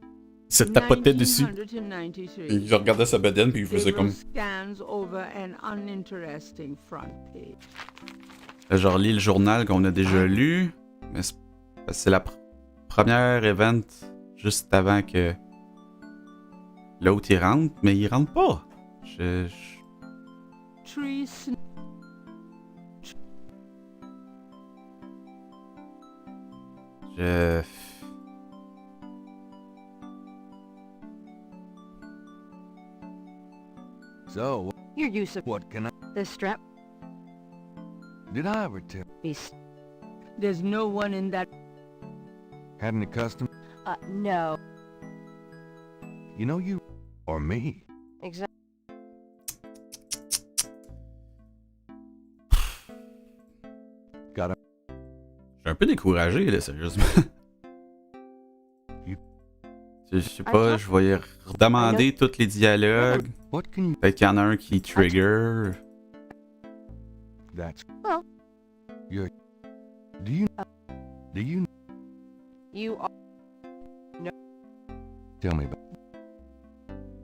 se tapotait dessus. 1993. Il regardait sa bedaine puis il faisait comme... Scans over an uninteresting front page. Là, je relis le journal qu'on a déjà lu, mais c'est la première event juste avant que l'autre il rentre, mais il rentre pas. So, Your use of what can I... the strap. Did I ever tell... There's no one in that... Had any custom... No. You know you... Or me. Exactly. Got a... Je suis un peu découragé, là, sérieusement. Je sais pas, je vais y redemander tous les dialogues. Peut-être qu'il y en a un qui trigger. That's... Well... You're... Do you... You are... No. Tell me about...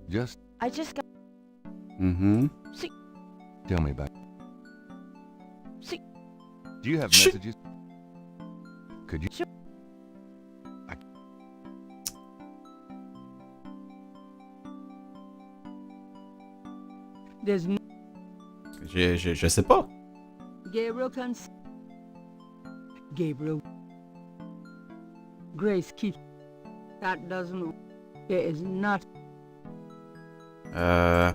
Just... I just got... Mm-hmm. See... Tell me about... See... Do you have messages? Could you... Sure. There's no... Je sais pas. Gabriel can... Gabriel... Grace keeps... That doesn't... There is not...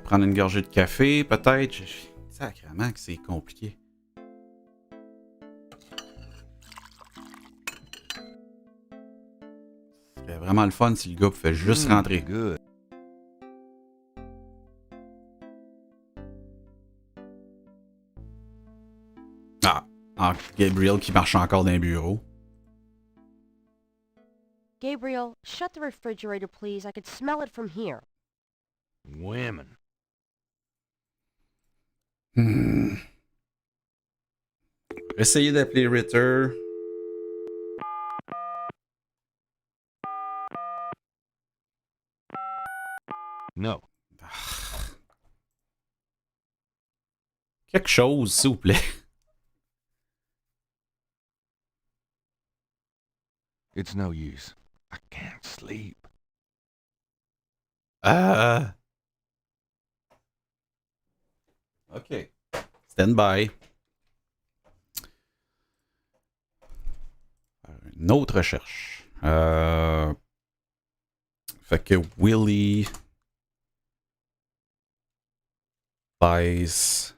Prendre une gorgée de café, peut-être. Sacrément que c'est compliqué. Ce serait vraiment le fun si le gars pouvait juste rentrer. Good. Gabriel qui marche encore dans les bureaux. Gabriel, shut the refrigerator, please. I could smell it from here. Women. Essayez d'appeler Ritter. No. Quelque chose, s'il vous plaît. It's no use. I can't sleep. OK. Stand by. Une autre recherche. Fait que Willie buys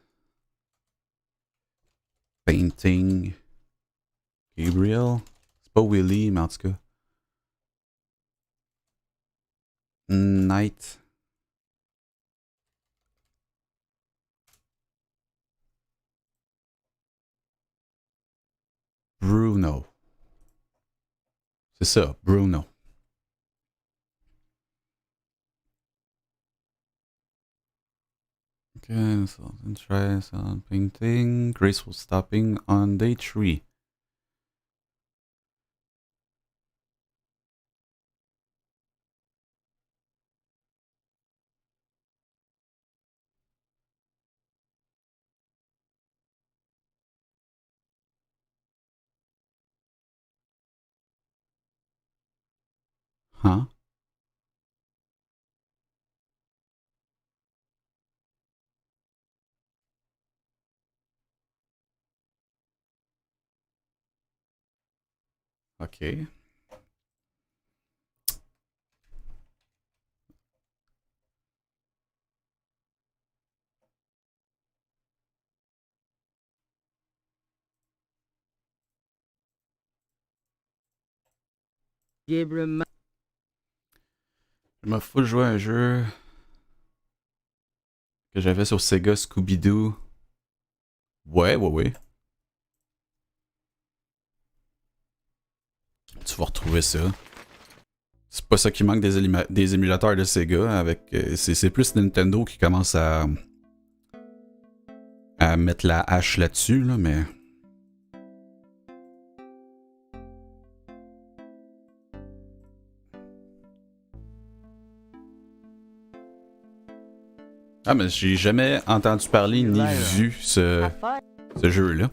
painting Gabriel. C'est pas Willie, mais en tout cas. Night. Bruno. C'est ça, Bruno. Okay, so then try some painting. Graceful stopping on day 3. Hein? OK. Gabriel, Je me fous de jouer à un jeu que j'avais sur Sega Scooby-Doo. Ouais. Tu vas retrouver ça. C'est pas ça qui manque des émulateurs de Sega. C'est plus Nintendo qui commence à mettre la hache là-dessus, là, mais... Ah, mais j'ai jamais entendu parler ni vu ce jeu-là.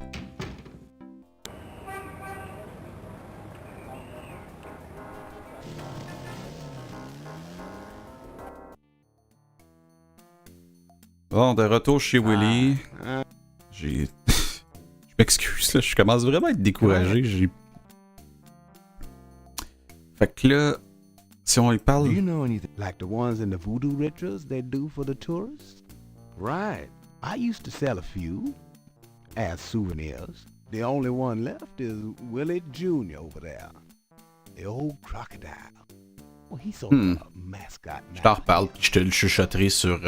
Bon, de retour chez Willy. Je m'excuse, là, je commence vraiment à être découragé. Fait que là, si on y parle... Do you know anything like the ones in the voodoo rituals they do for the tourists? Right. I used to sell a few as souvenirs. The only one left is Willie Jr. over there. The old crocodile. Well, he's sort of a mascot now. Je t'en reparle, puis je te le chuchoterai sur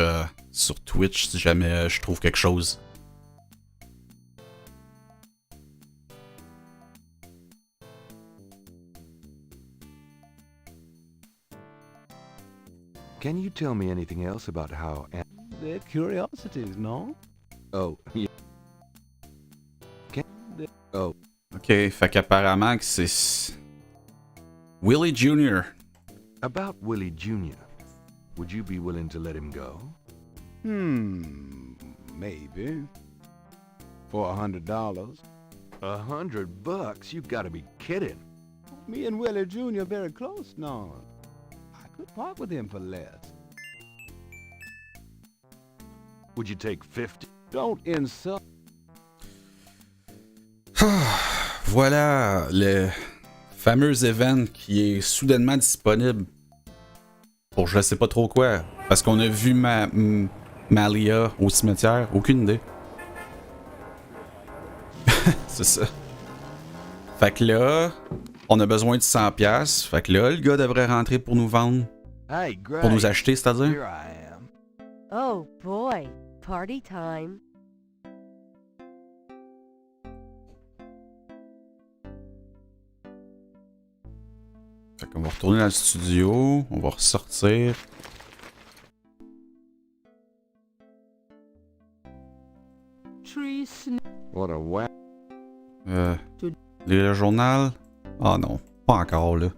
Twitch si jamais je trouve quelque chose. Can you tell me anything else about how... They're curiosities, no? Oh, yeah. Oh. Ok, fait qu'apparemment que c'est... Willie Jr. About Willie Jr., would you be willing to let him go? Maybe. For $100. $100? You gotta be kidding. Me and Willie Jr. very close now. I could part with him for less. Would you take 50? Don't insult. Voilà le fameux event qui est soudainement disponible pour je sais pas trop quoi. Parce qu'on a vu Malia au cimetière. Aucune idée. C'est ça. Fait que là, on a besoin de 100$. Fait que là, le gars devrait rentrer pour nous vendre. Hey, pour nous acheter, c'est-à-dire. Here I am. Oh boy, party time. Fait qu'on va retourner dans le studio. On va ressortir. What a whack. Le journal. Ah non, pas encore là.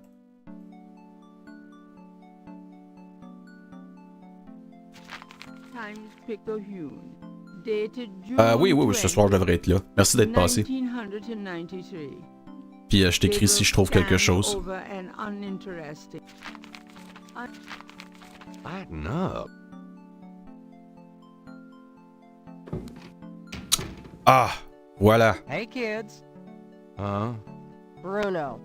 Oui, ce soir je devrais être là. Merci d'être passé. Puis je t'écris si je trouve quelque chose. Lighten up. Ah, voilà. Hey, kids. Bruno.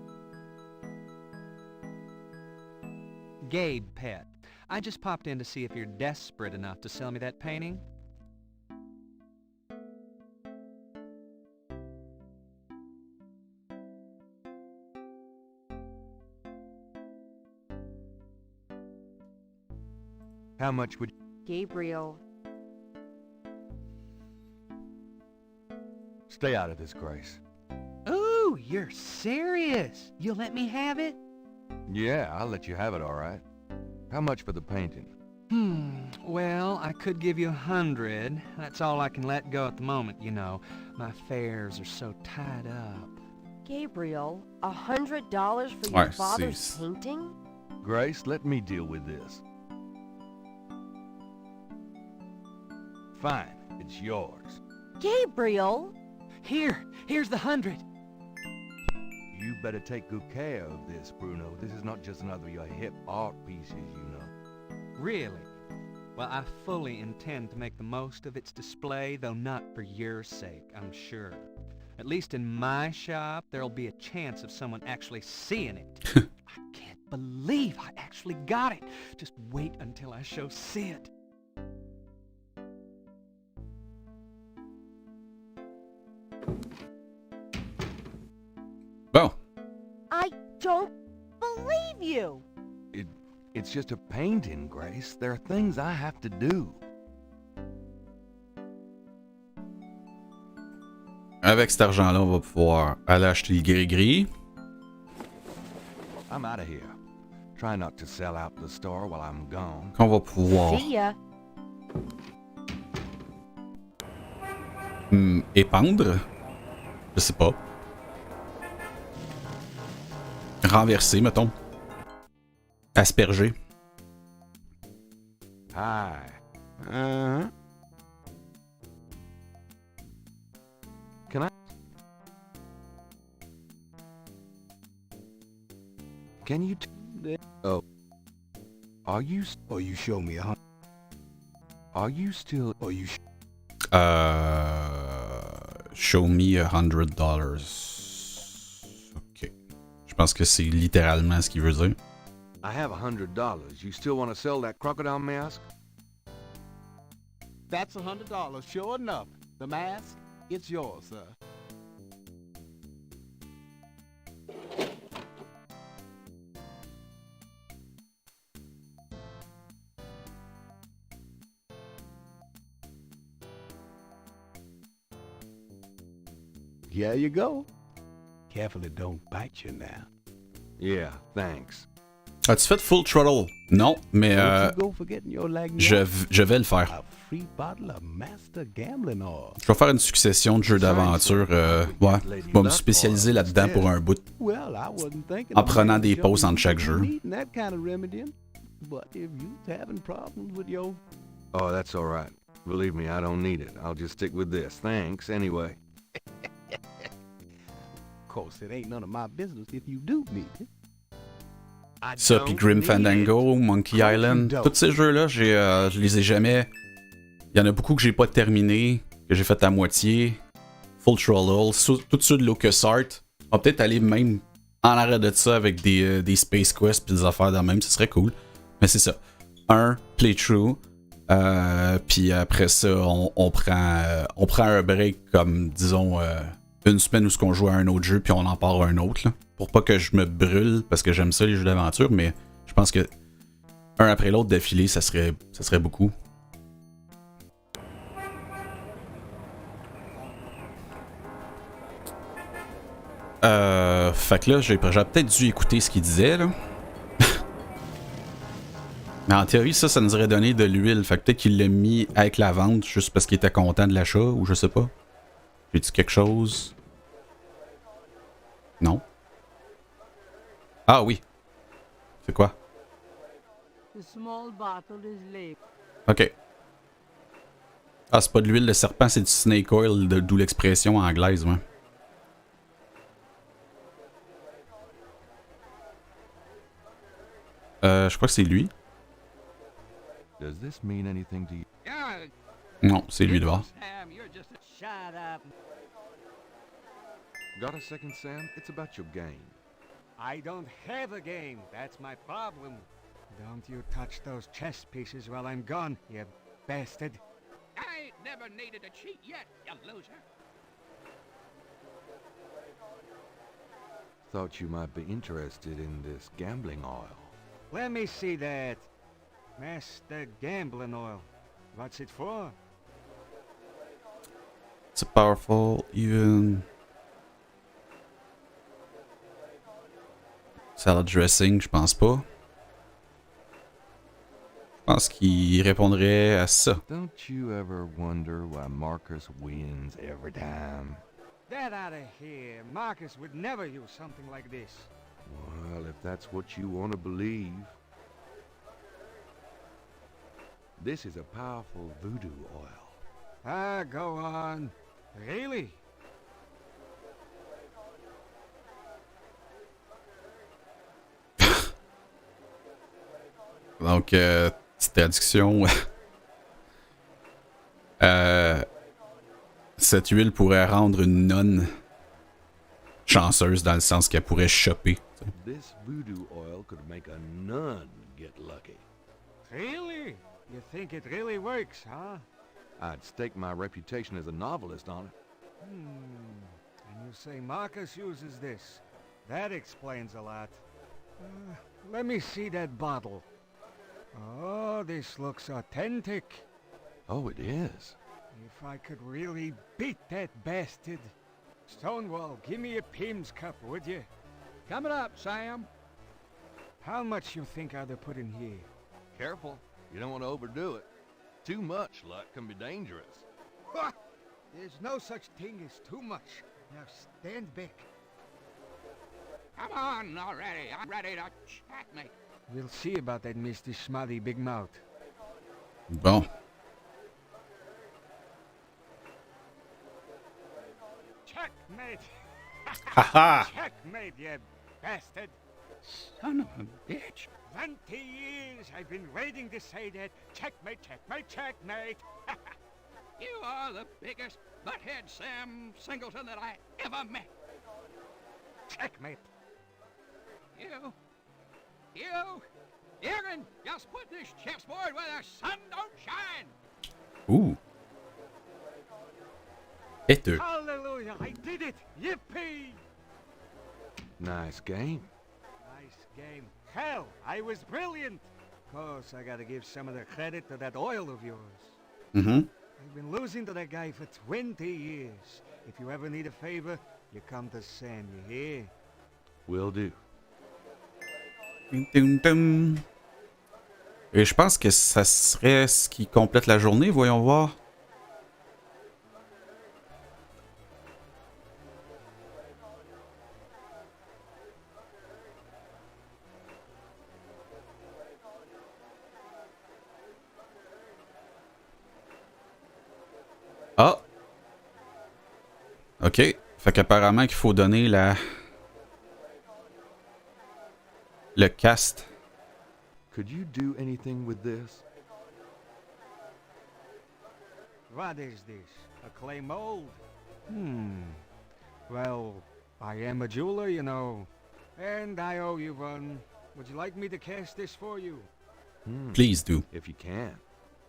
Gabe, pet. I just popped in to see if you're desperate enough to sell me that painting. How much would... Gabriel. Stay out of this, Grace. Ooh, you're serious? You'll let me have it? Yeah, I'll let you have it, all right. How much for the painting? Well, I could give you 100. That's all I can let go at the moment, you know. My fares are so tied up. Gabriel, $100 for your father's painting? Grace, let me deal with this. Fine, it's yours. Gabriel! Here's the 100. you better take good care of this, Bruno. This is not just another of your hip art pieces, you know. Really? Well, I fully intend to make the most of its display, though not for your sake, I'm sure. At least in my shop, there'll be a chance of someone actually seeing it. I can't believe I actually got it. Just wait until I show Sid. Bon. I don't believe you. It's just a painting, Grace. There are things I have to do. Avec cet argent-là, on va pouvoir aller acheter le gris-gris. I'm out of here. Try not to sell out the store while I'm gone. Qu'on va pouvoir épandre. Je sais pas. Renverser, mettons. Asperger. Hi. Can I? Can you? Oh. Are you? Or you show me a. Are you still? Or you? Show me $100. Ok. Je pense que c'est littéralement ce qu'il veut dire. I have $100. You still want to sell that crocodile mask? That's $100, sure enough. The mask, it's yours, sir. Here you go. Careful it don't bite you now. Yeah, thanks. As-tu fait Full Throttle? Non, mais je vais le faire. Je vais faire une succession de jeux d'aventure. Ouais, je vais me spécialiser là-dedans pour un bout. En prenant des pauses entre chaque jeu. Oh, that's all right. Believe me, I don't need it. I'll just stick with this. Thanks, anyway. Of course, it ain't none of my business if you do need it. Ça, puis Grim Fandango, Monkey Island, tous ces jeux-là, je les ai jamais... Il y en a beaucoup que j'ai pas terminé, que j'ai fait à moitié. Full Throttle, tous ceux de LucasArts. On va peut-être aller même en arrêt de ça avec des Space Quest puis des affaires de même, ce serait cool. Mais c'est ça. Un playthrough, puis après ça, on prend un break comme, disons, une semaine où on joue à un autre jeu puis on en part à un autre, là. Pour pas que je me brûle, parce que j'aime ça les jeux d'aventure, mais je pense que un après l'autre d'affilée, ça serait beaucoup. Fait que là, j'aurais peut-être dû écouter ce qu'il disait, là. Mais en théorie, ça nous aurait donné de l'huile. Fait que peut-être qu'il l'a mis avec la vente, juste parce qu'il était content de l'achat, ou je sais pas. J'ai dit quelque chose? Non? Ah oui. C'est quoi? Ok. Ah, c'est pas de l'huile de serpent, c'est du snake oil, d'où l'expression anglaise, ouais. Je crois que c'est lui. Does this mean anything to you? Non, c'est lui devant. Got a second, Sam? It's about your game. I don't have a game. That's my problem. Don't you touch those chess pieces while I'm gone, you bastard. I ain't never needed a cheat yet, you loser. Thought you might be interested in this gambling oil. Let me see that. Master Gambling Oil. What's it for? It's powerful, even... Salad dressing, je pense pas. Je pense qu'il répondrait à ça. Don't you ever wonder why Marcus wins every time? Get out of here. Marcus would never use something like this. Well, if that's what you want to believe. This is a powerful voodoo oil. Ah, go on. Really? Donc, petite traduction. Cette huile pourrait rendre une nonne chanceuse dans le sens qu'elle pourrait choper. This voodoo oil could make a nun get lucky. Really? You think it really works, huh? I'd stake my reputation as a novelist on it. And you say Marcus uses this. That explains a lot. Let me see that bottle. Oh, this looks authentic. Oh, it is. If I could really beat that bastard. Stonewall, give me a Pim's cup, would you? Coming up, Sam. How much you think I'd put in here? Careful. You don't want to overdo it. Too much luck can be dangerous. What? There's no such thing as too much. Now stand back. Come on already. I'm ready to checkmate. We'll see about that, Mr. Schmutty Big Mouth. Bon. Checkmate! Haha! Checkmate, you bastard! Son of a bitch. 20 years I've been waiting to say that. Checkmate, checkmate, checkmate! You are the biggest butthead Sam Singleton that I ever met. Checkmate! You can just put this chessboard where the sun don't shine! Ooh. Hitter. Hallelujah, I did it! Yippee! Nice game. Nice game. Hell, I was brilliant! Course, I gotta give some of the credit to that oil of yours. Mm-hmm. I've been losing to that guy for 20 years. If you ever need a favor, you come to Sam, you hear? Will do. Et je pense que ça serait ce qui complète la journée. Voyons voir. Ah! OK. Fait qu'apparemment qu'il faut donner le cast. Could you do anything with this? What is this? A clay mold? Well, I am a jeweler, you know. And I owe you one. Would you like me to cast this for you? Please do. If you can.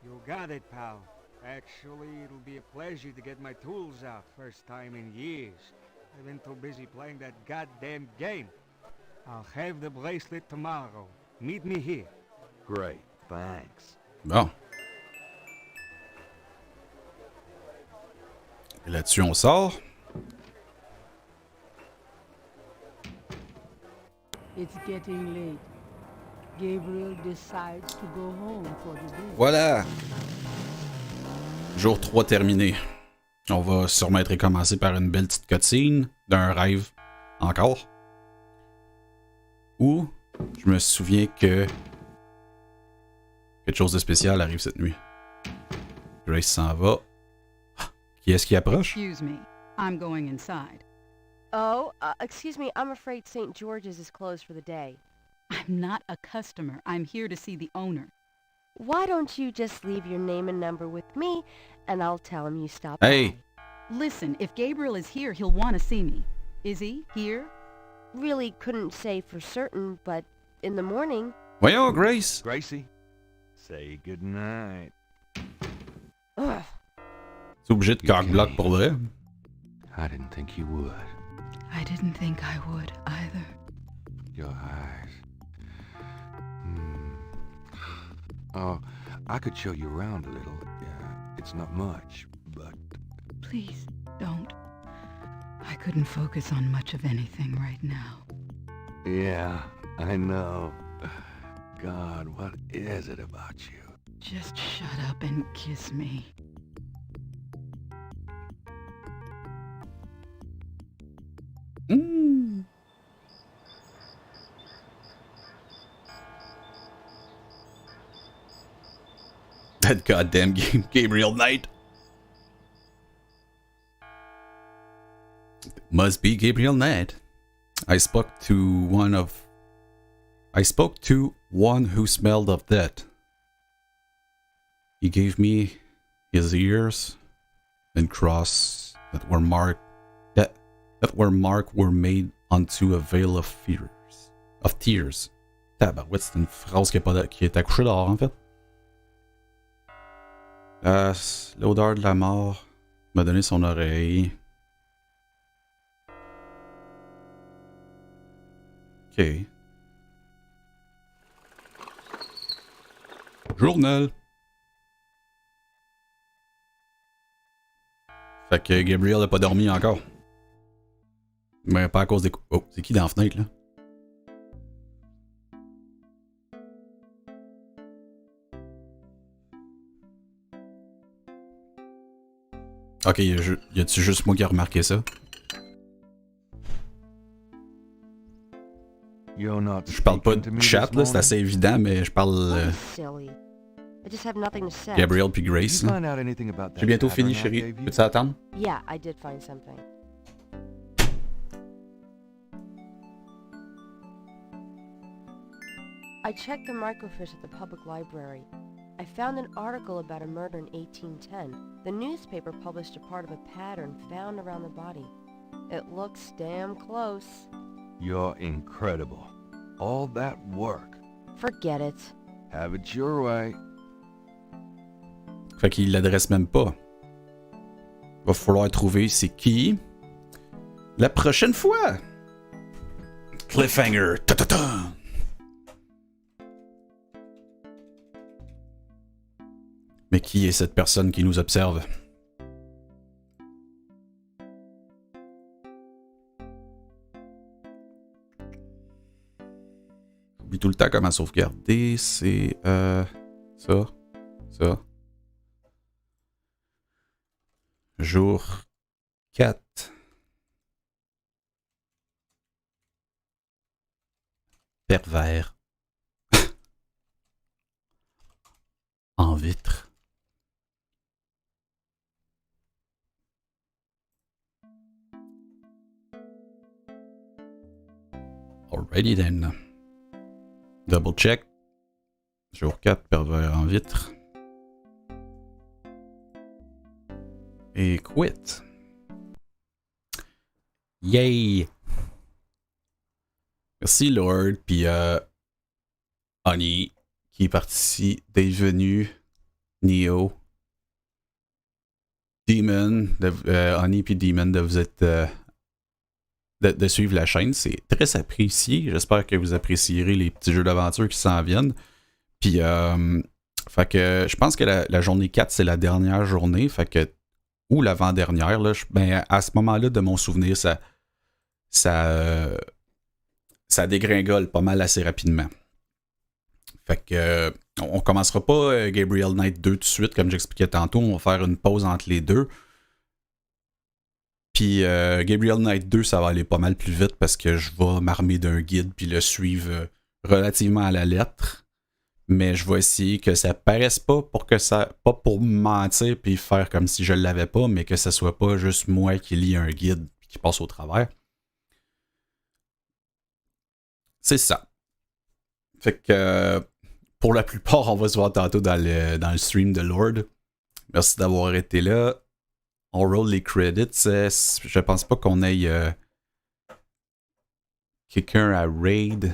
You got it, pal. Actually, it'll be a pleasure to get my tools out. First time in years. I've been too busy playing that goddamn game. I'll have the bracelet tomorrow. Meet me here. Great, thanks. Bon. Et là-dessus, on sort. It's getting late. Gabriel decides to go home for the day. Voilà. Jour 3 terminé. On va sûrement être recommencer par une belle petite cutscene d'un rêve encore. Ou je me souviens que quelque chose de spécial arrive cette nuit. Grace s'en va. Qui est-ce qui approche? Excuse me, I'm going inside. Oh, excuse me, I'm afraid St. George's is closed for the day. I'm not a customer. I'm here to see the owner. Why don't you just leave your name and number with me, and I'll tell him you stopped Hey! by. Listen, if Gabriel is here, he'll want to see me. Is he here? Really couldn't say for certain, but in the morning... Voyons, Grace! Gracie, say goodnight. Ugh. C'est obligé de cock-block pour vrai. I didn't think you would. I didn't think I would, either. Your eyes. Oh, I could show you around a little. It's not much, but... Please, don't. I couldn't focus on much of anything right now. Yeah, I know. God, what is it about you? Just shut up and kiss me. That goddamn game, Gabriel Knight. Must be Gabriel Knight. I spoke to one who smelled of death. He gave me his ears and cross that were marked were made unto a veil of fears. Of tears. Tabarouette, c'est une phrase qui est accouchée dehors, en fait. L'odeur de la mort m'a donné son oreille. Ok. Journal. Fait que Gabriel n'a pas dormi encore. Mais pas à cause des... Oh, c'est qui dans la fenêtre, là? Ok, y a-tu juste moi qui a remarqué ça? Je parle pas de chat, là, c'est assez évident, mais je parle... Gabriel puis Grace. J'ai bientôt fini, chérie. Peux-tu attendre? Yeah, I did find something. I checked the microfiche at the public library. I found an article about a murder in 1810. The newspaper published a part of a pattern found around the body. It looks damn close. You're incredible. All that work. Forget it. Have it your way. Fait qu'il l'adresse même pas. Va falloir trouver c'est qui la prochaine fois. Cliffhanger. Ta-ta-ta. Mais qui est cette personne qui nous observe? J'oublie tout le temps comment sauvegarder. C'est ça. Jour 4. Pervers. En vitre. Alrighty then. Double check. Jour 4, pervers en vitre. Et quit. Yay! Merci Lord, puis Honey, qui est parti d'être venu. Neo. Demon, Honey puis Demon, de vous être... De suivre la chaîne, c'est très apprécié. J'espère que vous apprécierez les petits jeux d'aventure qui s'en viennent. Puis, fait que je pense que la journée 4, c'est la dernière journée. Fait que, ou l'avant-dernière, là, ben, à ce moment-là, de mon souvenir, ça dégringole pas mal assez rapidement. Fait que, on commencera pas Gabriel Knight 2 tout de suite, comme j'expliquais tantôt. On va faire une pause entre les deux. Puis Gabriel Knight 2, ça va aller pas mal plus vite parce que je vais m'armer d'un guide puis le suivre relativement à la lettre. Mais je vais essayer que ça paraisse pas pas pour me mentir puis faire comme si je l'avais pas, mais que ce soit pas juste moi qui lis un guide puis qui passe au travers. C'est ça. Fait que pour la plupart, on va se voir tantôt dans le stream de Lord. Merci d'avoir été là. On roll les credits. Je pense pas qu'on ait quelqu'un à raid.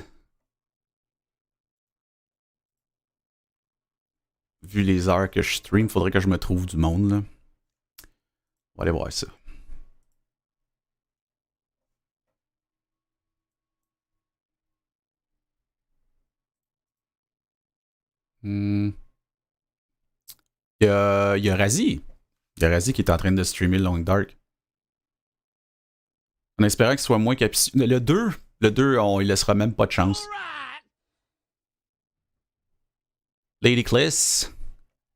Vu les heures que je stream, faudrait que je me trouve du monde, là. On va aller voir ça. Il y a Razi. Il y a Razi qui est en train de streamer Long Dark. En espérant qu'il soit moins capacité. Le 2, on il laissera même pas de chance. Lady Cliss.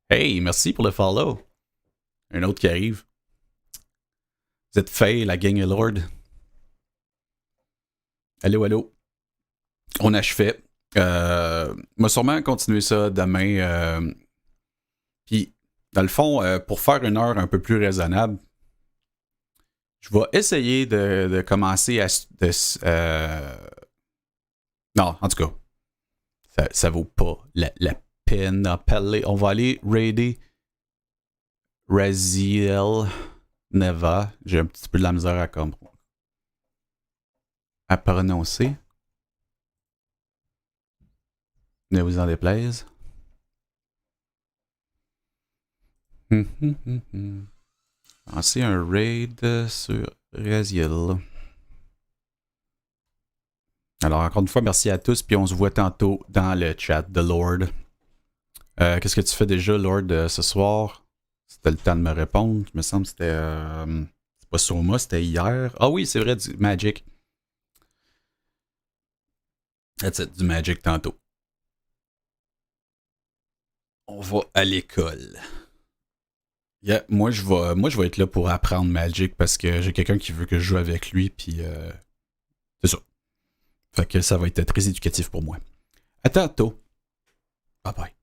Hey, merci pour le follow. Un autre qui arrive. Vous êtes fait, la gang est Lord. Allô. On achevait. On va sûrement continuer ça demain. Puis, dans le fond, pour faire une heure un peu plus raisonnable, je vais essayer de commencer à... Non, en tout cas, Ça vaut pas la peine. Appelés. On va aller raider Raziel Neva. J'ai un petit peu de la misère à prononcer. Ne vous en déplaise. C'est un raid sur Raziel. Alors, encore une fois, merci à tous, puis on se voit tantôt dans le chat de Lord. Qu'est-ce que tu fais déjà, Lord, ce soir? C'était le temps de me répondre. Il me semble que c'était... c'est pas Soma, c'était hier. Ah oui, c'est vrai, du Magic. That's it, du Magic tantôt. On va à l'école. Yeah, moi, je vais être là pour apprendre Magic parce que j'ai quelqu'un qui veut que je joue avec lui, puis c'est ça. Fait que ça va être très éducatif pour moi. À tantôt. Bye bye.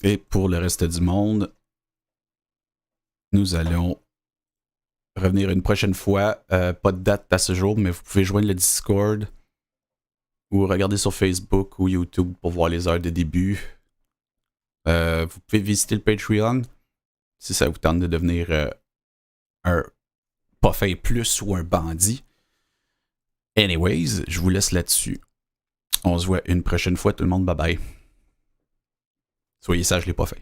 Et pour le reste du monde, nous allons revenir une prochaine fois. Pas de date à ce jour, mais vous pouvez joindre le Discord ou regarder sur Facebook ou YouTube pour voir les heures de début. Vous pouvez visiter le Patreon si ça vous tente de devenir un pas fin plus ou un bandit. Anyways, je vous laisse là-dessus. On se voit une prochaine fois, tout le monde. Bye bye. Soyez sages, les pas fins.